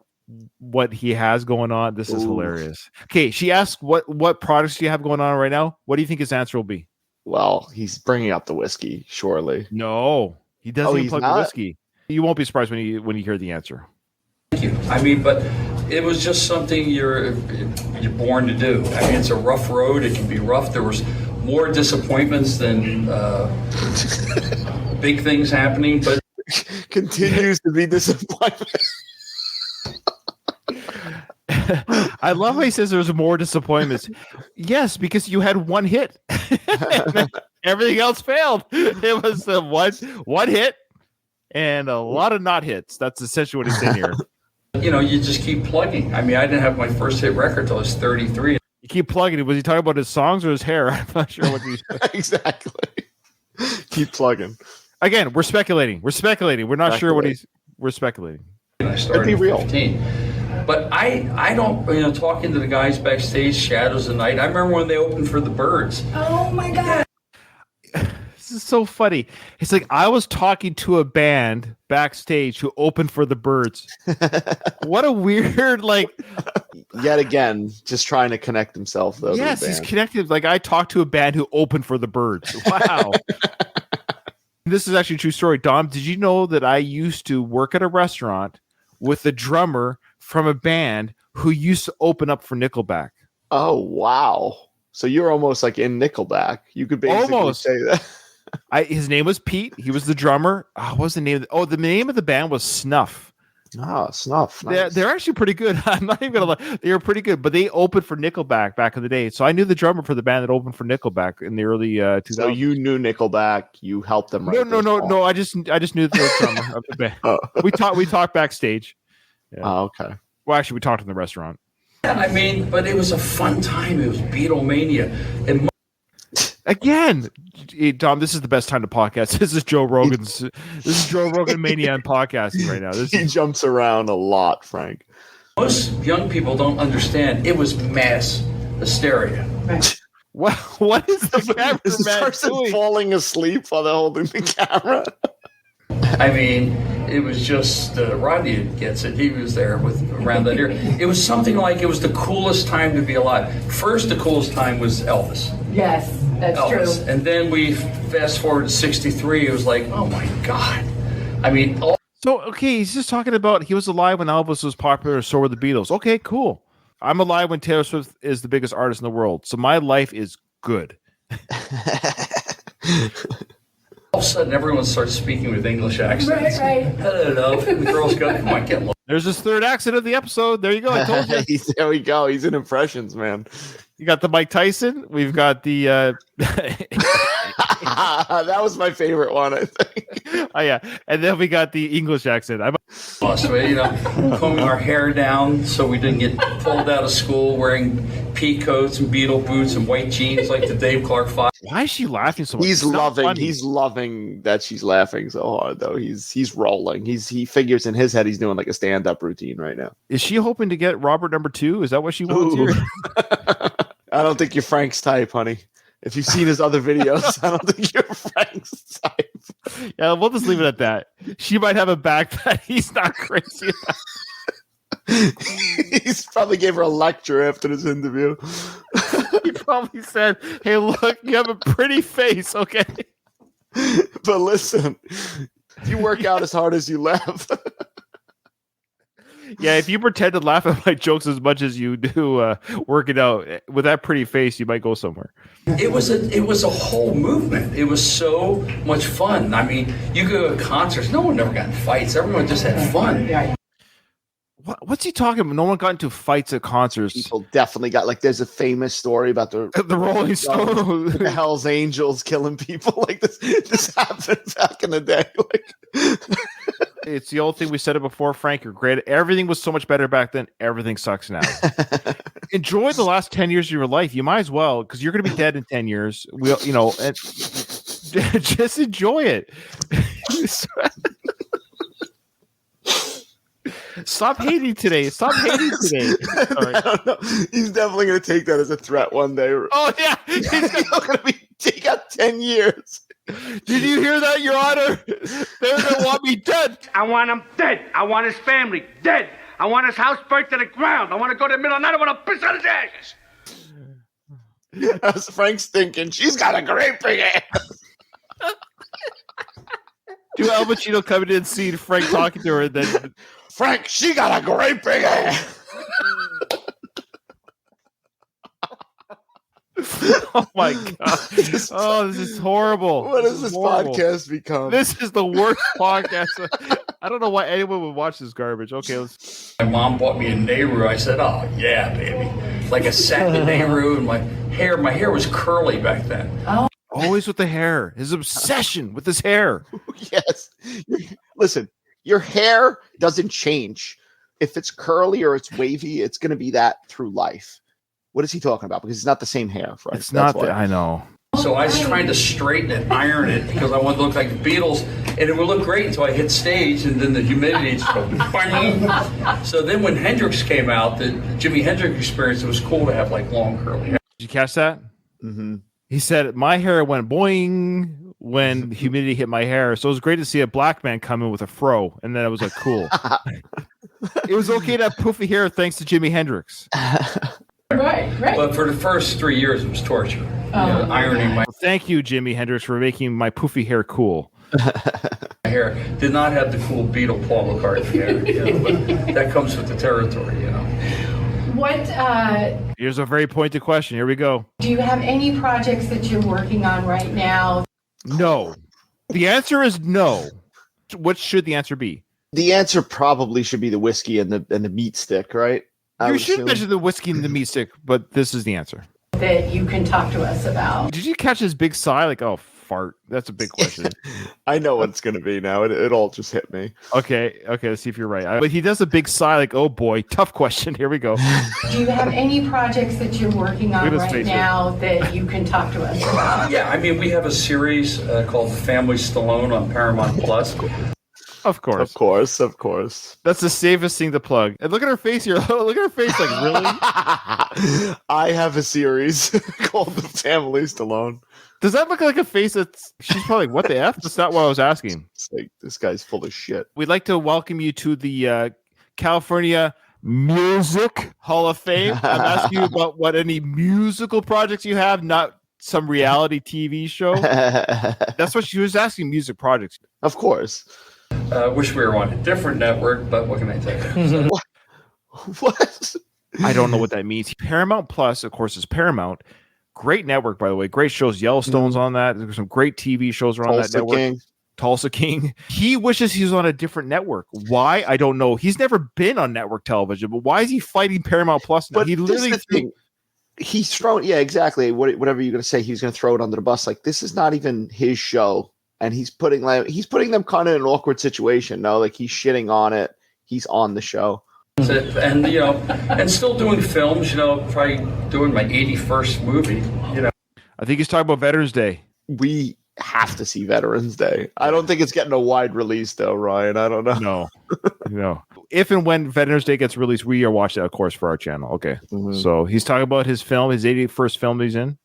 what he has going on. This is hilarious. Okay, she asked what products do you have going on right now? What do you think his answer will be? Well, he's bringing up the whiskey, surely. No, he doesn't even plug the whiskey. You won't be surprised when you hear the answer. Thank you. I mean, but it was just something you're born to do. I mean, it's a rough road. It can be rough. There was more disappointments than big things happening, but continues to be disappointment. I love how he says there's more disappointments. Yes, because you had one hit. Everything else failed. It was one hit and a lot of not hits. That's essentially what he's saying here. You just keep plugging. I mean, I didn't have my first hit record until I was 33. You keep plugging. Was he talking about his songs or his hair? I'm not sure what he exactly. Keep plugging. Again, we're speculating. We're not sure what we're speculating. And I started at 15. But I don't, talking to the guys backstage, Shadows of Night. I remember when they opened for the Byrds. Oh my God. This is so funny. It's like I was talking to a band backstage who opened for the Byrds. What a weird, yet again, just trying to connect himself though. Yes, he's connected. Like I talked to a band who opened for the Byrds. Wow. This is actually a true story. Dom, did you know that I used to work at a restaurant with the drummer from a band who used to open up for Nickelback? Oh, wow. So you're almost like in Nickelback. You could basically say that. His name was Pete. He was the drummer. What was the name? The name of the band was Snuff. Oh, Snuff. Nice. They're actually pretty good. I'm not even going to lie. They were pretty good, but they opened for Nickelback back in the day. So I knew the drummer for the band that opened for Nickelback in the early 2000s. So you knew Nickelback. You helped them. No. I just knew the drummer of the band. Oh. We talked backstage. Yeah. Oh, okay. Well, actually, we talked in the restaurant. I mean, but it was a fun time. It was Beatlemania. And Again, Tom, this is the best time to podcast. This is Joe Rogan's. This is Joe Rogan mania and podcasting right now. He jumps around a lot, Frank. most young people don't understand. It was mass hysteria. Right. What is the camera Is this man person doing? falling asleep while they're holding the camera? I mean, it was just Rodney gets it. He was there with around that area. It was something like it was the coolest time to be alive. First, the coolest time was Elvis. Yes, that's Elvis. true. And then we fast forward to 63. It was like, oh my God. I mean, So, okay, he's just talking about he was alive when Elvis was popular, so were the Beatles. Okay, cool. I'm alive when Taylor Swift is the biggest artist in the world. So my life is good. all of a sudden, everyone starts speaking with English accents. Right. Hello. The girls go, come on, get lost. There's this third accent of the episode. There you go. I told you. There we go. He's in impressions, man. You got the Mike Tyson. We've got the That was my favorite one, I think. oh yeah, and then we got the English accent. You know, combing our hair down so we didn't get pulled out of school wearing pea coats and Beatle boots and white jeans like the Dave Clark 5. Why is she laughing so much? He's It's not loving. funny. He's loving that she's laughing so hard, though. He's rolling. He figures in his head he's doing like a stand-up routine right now. Is she hoping to get Robert number 2? Is that what she wants Ooh. here? I don't think you're Frank's type, honey. If you've seen his other videos, I don't think you're Frank's type. Yeah, we'll just leave it at that. She might have a back that he's not crazy about. He's probably gave her a lecture after this interview. He probably said, "Hey, look, you have a pretty face, okay?" But listen, you work out as hard as you laugh. Yeah, if you pretend to laugh at my jokes as much as you do working out with that pretty face, you might go somewhere. It was a whole movement. It was so much fun. I mean, you go to concerts, no one ever got in fights. Everyone just had fun. What's he talking about? No one got into fights at concerts. People definitely got like. There's a famous story about the Rolling Stones. the Hell's Angels killing people. Like this happened back in the day. Like. It's the old thing we said it before, Frank. You're great. Everything was so much better back then. Everything sucks now. Enjoy the last 10 years of your life. You might as well, because you're going to be dead in 10 years. We'll, and just enjoy it. Stop hating today. Stop hating today. Sorry. I don't know. He's definitely going to take that as a threat one day. Oh yeah, He's going to take out 10 years. Did you hear that, Your Honor? They're going to want me dead. I want him dead. I want his family dead. I want his house burnt to the ground. I want to go to the middle of the night. I want to piss on his ashes. As Frank's thinking, she's got a great big ass. Do Al Pacino coming in and seeing Frank talking to her, and then Frank, she got a great big ass. oh my god! Oh, this is horrible. What has this horrible. podcast become? This is the worst podcast. I don't know why anyone would watch this garbage. Okay, let's. My mom bought me a Nehru. I said, oh, yeah, baby. Like a satin Nehru, and my hair was curly back then. Always with the hair. His obsession with his hair. Yes. Listen, your hair doesn't change. If it's curly or it's wavy, it's going to be that through life. What is he talking about? Because it's not the same hair, right? It's not that I know. So I was trying to straighten it, iron it, because I wanted to look like the Beatles, and it would look great until I hit stage, and then the humidity just go bang. So then when Hendrix came out, the Jimi Hendrix experience, it was cool to have like long curly hair. Did you catch that? Mm-hmm. He said my hair went boing when humidity hit my hair. So it was great to see a black man come in with a fro, and then it was like cool. It was okay to have poofy hair thanks to Jimi Hendrix. Right. But for the first 3 years, it was torture. Ironing my Thank you, Jimi Hendrix, for making my poofy hair cool. hair. Did not have the cool Beatle Paul McCartney hair, but that comes with the territory, What Here's a very pointed question. Here we go. do you have any projects that you're working on right now? No. The answer is no. What should the answer be? The answer probably should be the whiskey and the meat stick, right? I You would should assume. mention the whiskey and the meat stick, but this is the answer. That you can talk to us about? Did you catch his big sigh? Like, oh, fart? That's a big question. I know what it's going to be now. It all just hit me. Okay, let's see if you're right. But he does a big sigh, like, "Oh boy, tough question." Here we go. Do you have any projects that you're working on right now that you can talk to us about? Yeah, I mean, we have a series called Family Stallone on Paramount Plus. Of course. Of course. That's the safest thing to plug. And look at her face here. Look at her face, like, really? I have a series called The Family Stallone. Does that look like a face that's... She's probably like, what the F? That's not what I was asking. It's like, this guy's full of shit. We'd like to welcome you to the California Music Hall of Fame. I'm asking you about what any musical projects you have, not some reality TV show. That's what she was asking, music projects. Of course. Wish we were on a different network, but what can I tell you? What? I don't know what that means. Paramount Plus, of course, is Paramount. Great network, by the way. Great shows. Yellowstone's on that. There's some great TV shows around that network. King. Tulsa King. He wishes he was on a different network. Why? I don't know. He's never been on network television, but why is he fighting Paramount Plus now? But he literally... He's thrown... Yeah, exactly. Whatever you're going to say, he's going to throw it under the bus. Like, this is not even his show. And he's putting them kind of in an awkward situation. No, like he's shitting on it. He's on the show. And and still doing films, probably doing my 81st movie, I think he's talking about Veterans Day. We have to see Veterans Day. I don't think it's getting a wide release though, Ryan. I don't know. No. If and when Veterans Day gets released, we are watching that, of course, for our channel. Okay. Mm-hmm. So he's talking about his film, his 81st film that he's in.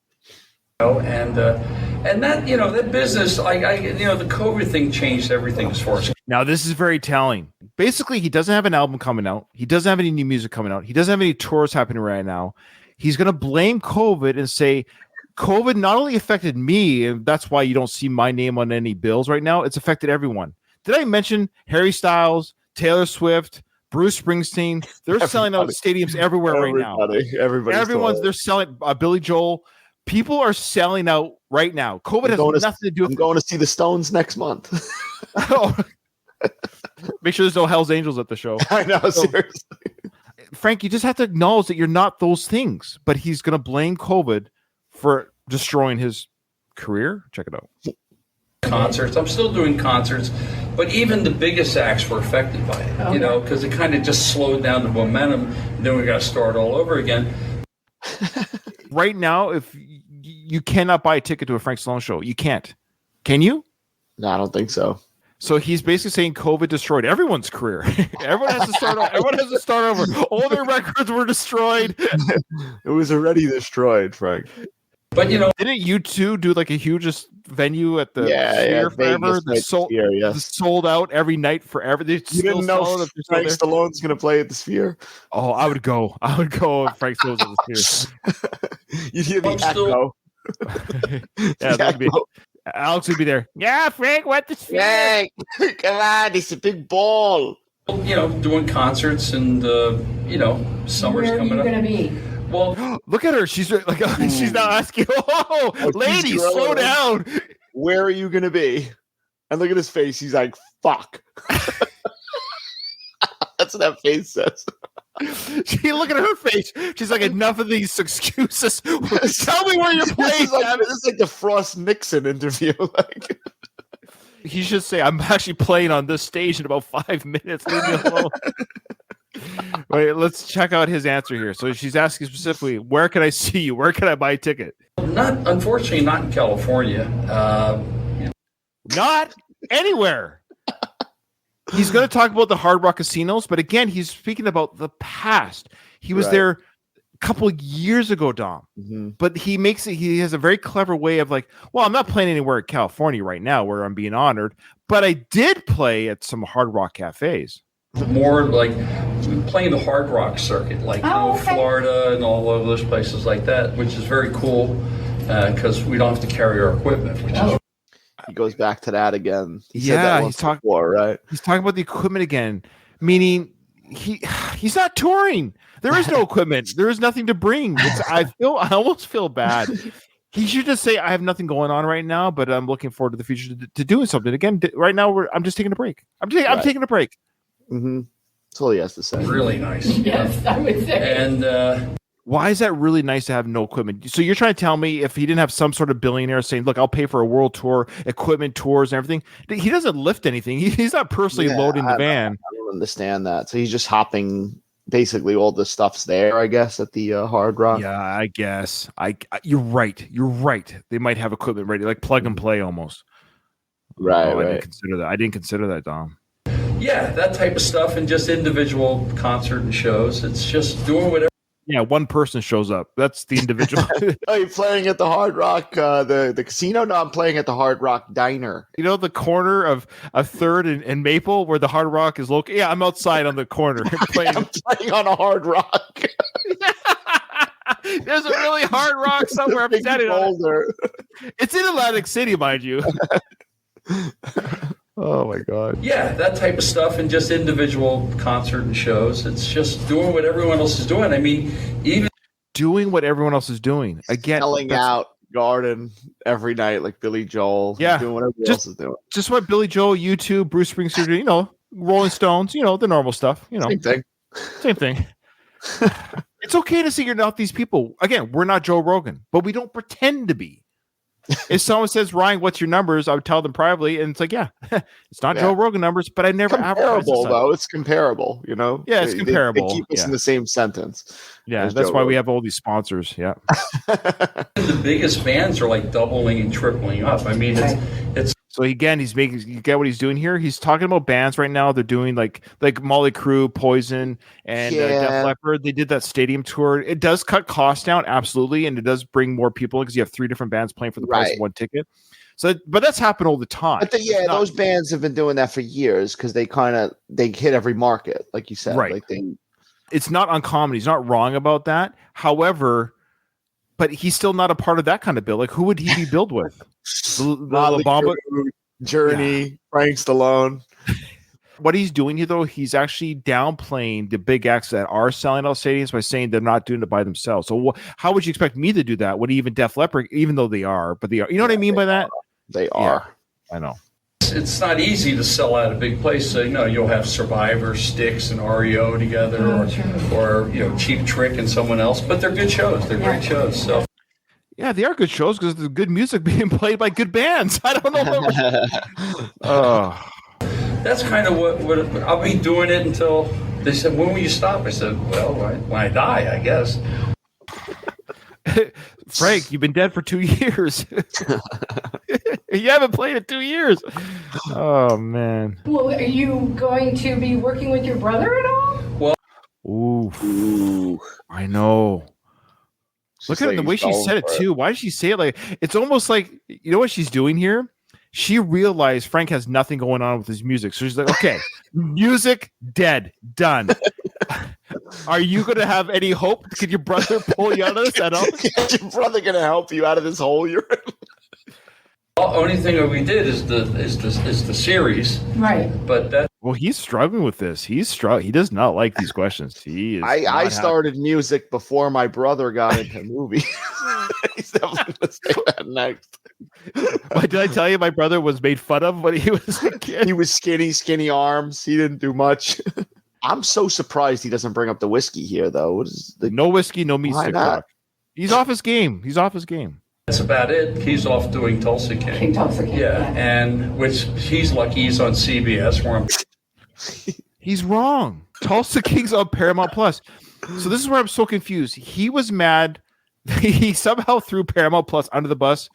And that, that business, the COVID thing changed everything for us. Now, this is very telling. Basically, he doesn't have an album coming out. He doesn't have any new music coming out. He doesn't have any tours happening right now. He's going to blame COVID and say, COVID not only affected me, and that's why you don't see my name on any bills right now, it's affected everyone. Did I mention Harry Styles, Taylor Swift, Bruce Springsteen? They're selling out stadiums everywhere right now. They're selling Billy Joel. People are selling out right now. COVID has nothing to do with it. I'm going to see the Stones next month. Make sure there's no Hell's Angels at the show. I know, seriously. Frank, you just have to acknowledge that you're not those things, but he's going to blame COVID for destroying his career. Check it out. Concerts. I'm still doing concerts, but even the biggest acts were affected by it, because it kind of just slowed down the momentum, and then we got to start all over again. Right now, if you cannot buy a ticket to a Frank Stallone show, you can't. Can you? No, I don't think so. So he's basically saying COVID destroyed everyone's career. Everyone has to start over. Everyone has to start over. All their records were destroyed. It was already destroyed, Frank. But didn't U2 do like a hugest venue at the Sphere forever? Sold out every night forever. You didn't know Frank Stallone's going to play at the Sphere? Oh, I would go if Frank Stallone's at the Sphere. You'd hear the echo. Alex would be there. Yeah, Frank, what the Sphere? Frank, come on, it's a big ball. Doing concerts and summer's coming up. Where are you going to be? Well, look at her. She's like, she's now asking, ladies, slow down. Where are you going to be? And look at his face. He's like, fuck. That's what that face says. Look at her face. She's like, enough of these excuses. Tell me where you're playing. This is like the Frost Nixon interview. He should say, I'm actually playing on this stage in about 5 minutes. Leave me alone. Wait, let's check out his answer here. So she's asking specifically, where can I see you? Where can I buy a ticket? Unfortunately, not in California. Not anywhere. He's going to talk about the Hard Rock casinos, but again, he's speaking about the past. He was there a couple of years ago, Dom. Mm-hmm. But he has a very clever way of like, well, I'm not playing anywhere in California right now where I'm being honored, but I did play at some Hard Rock cafes. More like playing the Hard Rock circuit, like Florida and all of those places like that, which is very cool because we don't have to carry our equipment. He goes back to that again. He's talking right. He's talking about the equipment again, meaning he's not touring. There is no equipment. There is nothing to bring. I almost feel bad. He should just say, I have nothing going on right now, but I'm looking forward to the future to doing something. Again, right now I'm just taking a break. I'm taking a break. Mm-hmm. That's all he has to say. Really nice. Yes, I would say. And Why is that really nice to have no equipment? So you're trying to tell me if he didn't have some sort of billionaire saying, look, I'll pay for a world tour, equipment tours and everything. He doesn't lift anything. He's not personally loading the van. I don't understand that. So he's just hopping. Basically, all the stuff's there, I guess, at the Hard Rock. Yeah, I guess. You're right. You're right. They might have equipment ready, like plug and play almost. Right, I didn't consider that. I didn't consider that, Dom. Yeah, that type of stuff, and just individual concert and shows. It's just doing whatever. Yeah, one person shows up. That's the individual. Are you playing at the Hard Rock, the casino? No, I'm playing at the Hard Rock Diner. You know, the corner of a Third and Maple where the Hard Rock is located? Yeah, I'm outside on the corner. Playing. I'm playing on a Hard Rock. There's a really hard rock somewhere. I'm standing on it. It's in Atlantic City, mind you. Oh, my God. Yeah, that type of stuff, and just individual concert and shows. It's just doing what everyone else is doing. I mean, even doing what everyone else is doing. Again, selling out Garden every night like Billy Joel. Yeah. Doing what everyone else is doing. Just what Billy Joel, U2, Bruce Springsteen, you know, Rolling Stones, you know, the normal stuff. You know, Same thing. It's okay to say you're not these people. Again, we're not Joe Rogan, but we don't pretend to be. If someone says, Ryan, what's your numbers? I would tell them privately, and it's like, yeah, it's not Joe Rogan numbers, but I never comparable though. It's comparable, you know. Yeah, it's comparable. They keep us in the same sentence. Yeah, that's why we have all these sponsors. Yeah, the biggest bands are like doubling and tripling up. I mean, it's. So again, you get what he's doing here. He's talking about bands right now. They're doing like Motley Crue, Poison, and Def Leppard. They did that stadium tour. It does cut costs down, absolutely, and it does bring more people because you have 3 different bands playing for the price of one ticket. So, but that's happened all the time. But those bands have been doing that for years because they hit every market, like you said. Right. Like it's not uncommon. He's not wrong about that. However, but he's still not a part of that kind of bill. Like, who would he be billed with? The Bomba, Journey, Frank Stallone. What he's doing here, though, he's actually downplaying the big acts that are selling out stadiums by saying they're not doing it by themselves. So how would you expect me to do that when even Def Leppard, even though they are, but they are, you know what I mean by that? They are. Yeah, I know. It's not easy to sell out a big place. So, you know, you'll have Survivor, Styx, and REO together, or you know, Cheap Trick and someone else. But they're good shows. They're great shows. So. Yeah, they are good shows because there's good music being played by good bands. I don't know. That's kind of what I'll be doing it until they said, when will you stop? I said, well, when I die, I guess. Frank, you've been dead for 2 years. You haven't played in 2 years. Oh, man. Well, are you going to be working with your brother at all? Well, ooh. I know. Look at the way she said it too. Why did she say it like it's almost like, you know what she's doing here? She realized Frank has nothing going on with his music. So she's like, okay, music dead, done. Are you going to have any hope? Could your brother pull you out of this at all? Is your brother going to help you out of this hole you're in? The only thing that we did is the series, right? But that. Well, he's struggling with this. He does not like these questions. He is. I started music before my brother got into movies. He's definitely going to say that next. What did I tell you? My brother was made fun of when he was a kid. He was skinny arms. He didn't do much. I'm so surprised he doesn't bring up the whiskey here, though. What is no whiskey, no meat stick talk. He's off his game. That's about it. He's off doing Tulsa King. King Tulsa King. Yeah, and which he's lucky he's on CBS. Where he's wrong. Tulsa King's on Paramount Plus. So this is where I'm so confused. He was mad. He somehow threw Paramount Plus under the bus.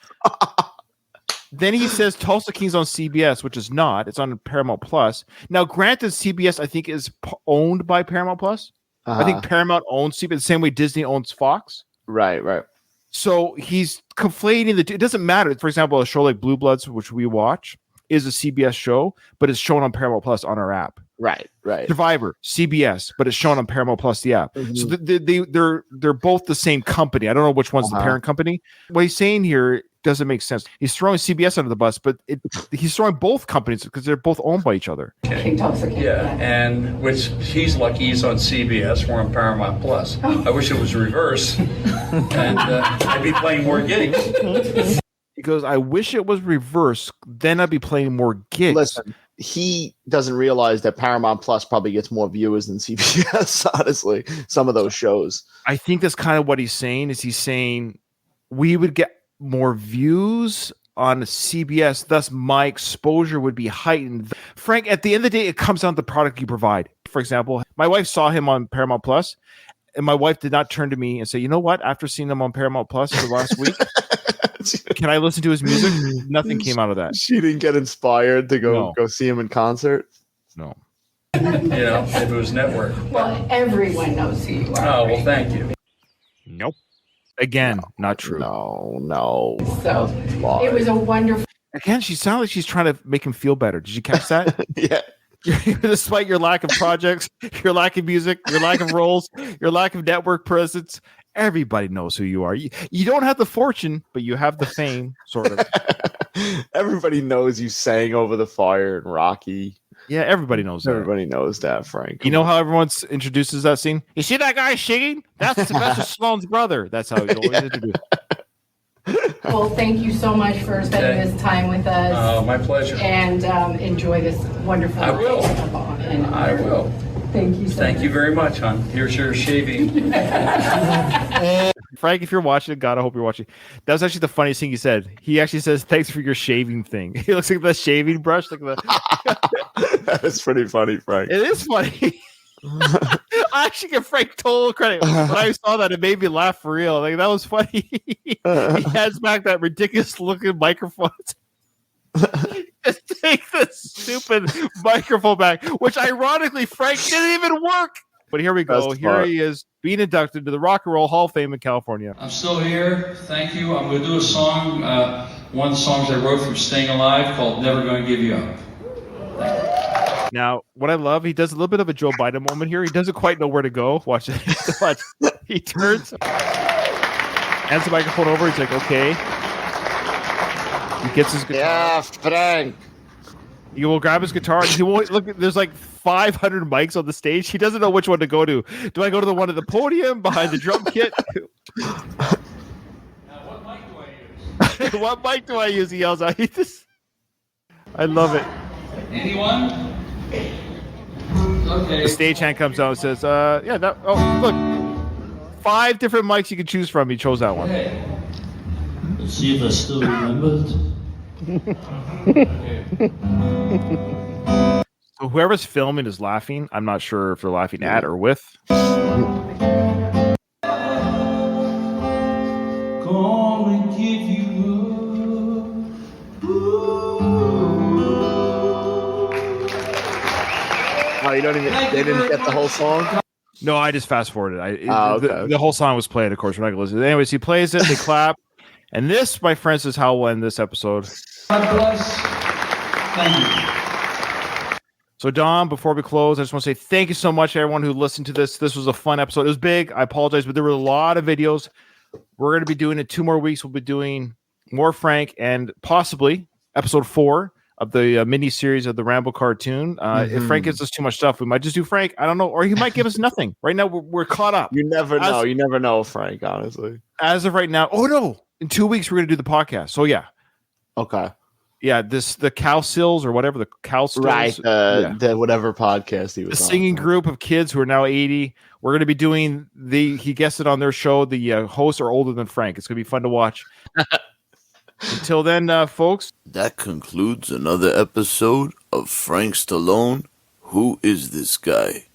Then he says Tulsa King's on CBS, which is not. It's on Paramount Plus. Now, granted, CBS I think is owned by Paramount Plus. I think Paramount owns CBS the same way Disney owns Fox. Right. So he's conflating the two. It doesn't matter. For example, a show like Blue Bloods, which we watch, is a CBS show, but it's shown on Paramount Plus on our app. Right. Survivor, CBS, but it's shown on Paramount Plus, the app. Mm-hmm. So they're both the same company. I don't know which one's the parent company. What he's saying here doesn't make sense. He's throwing CBS under the bus, but he's throwing both companies because they're both owned by each other. King Tulsa King. Yeah, and which he's lucky he's on CBS. We're on Paramount Plus. I wish it was reverse, and I'd be playing more gigs. He goes, I wish it was reverse. Then I'd be playing more gigs. Listen, he doesn't realize that Paramount Plus probably gets more viewers than CBS. Honestly, some of those shows. I think that's kind of what he's saying. Is he's saying we would get more views on CBS, thus my exposure would be heightened. Frank, at the end of the day, it comes down to the product you provide. For example, my wife saw him on Paramount Plus, and my wife did not turn to me and say, "You know what? After seeing him on Paramount Plus for the last week, can I listen to his music?" Nothing came out of that. She didn't get inspired to go see him in concert. No. If it was network. Well, everyone knows who you are. Oh, well, thank you. Nope. Again, not true. No. So it was a wonderful. Again, she sounded like she's trying to make him feel better. Did you catch that? Yeah. Despite your lack of projects, your lack of music, your lack of roles, your lack of network presence, everybody knows who you are. You don't have the fortune, but you have the fame, sort of. Everybody knows you sang Over the Fire in Rocky. Yeah, everybody knows that. Everybody knows that, Frank. You know how everyone introduces that scene? You see that guy singing? That's Sylvester Stallone's brother. That's how you always introduce it. Well, thank you so much for spending this time with us. My pleasure. And enjoy this wonderful. I will. I will. Thank you so Thank much. you very much, hon. Here's your shaving. Frank, if you're watching, God, I hope you're watching. That was actually the funniest thing he said. He actually says, "Thanks for your shaving thing." He looks like the shaving brush. That is pretty funny, Frank. It is funny. I actually give Frank total credit. When I saw that, it made me laugh for real. Like, that was funny. He has back that ridiculous looking microphone. Just take the stupid microphone back, which ironically, Frank didn't even work. But here we go. Here he is being inducted to the Rock and Roll Hall of Fame in California. I'm still here. Thank you. I'm going to do a song, one of the songs I wrote from Staying Alive called Never Gonna Give You Up. Now, what I love, he does a little bit of a Joe Biden moment here. He doesn't quite know where to go. Watch it. Watch. He turns, hands the microphone over. He's like, okay. He gets his guitar. Yeah, Frank. He will grab his guitar and he won't look. There's like 500 mics on the stage. He doesn't know which one to go to. Do I go to the one at the podium behind the drum kit? Now, what mic do I use? What mic do I use? He yells out. I love it. Anyone? Okay. The stagehand comes out and says, yeah, that, oh, look. 5 different mics you can choose from. He chose that one. Okay. Let's see if I still remember it. So whoever's filming is laughing. I'm not sure if they're laughing at or with. Gonna give you up. Oh, you don't even. They didn't get the whole song. No, I just fast forwarded. Okay. The whole song was played, of course. We're not going to listen. Anyways, he plays it. They clap. And this, my friends, is how we'll end this episode. God bless. Thank you. So, Dom, before we close, I just want to say thank you so much, everyone who listened to this. This was a fun episode. It was big. I apologize, but there were a lot of videos. We're going to be doing it 2 more weeks. We'll be doing more Frank and possibly episode 4 of the mini series of the Rambo cartoon. If Frank gives us too much stuff, we might just do Frank. I don't know. Or he might give us nothing. Right now, we're caught up. You never know. You never know, Frank, honestly. As of right now. Oh, no. In 2 weeks, we're going to do the podcast. So, yeah. Okay. Yeah, the Cow Sills or whatever, the Cow Stills. Right. The whatever podcast he was the on. singing group of kids who are now 80. We're going to be doing he guessed it on their show. The hosts are older than Frank. It's going to be fun to watch. Until then, folks. That concludes another episode of Frank Stallone. Who is this guy?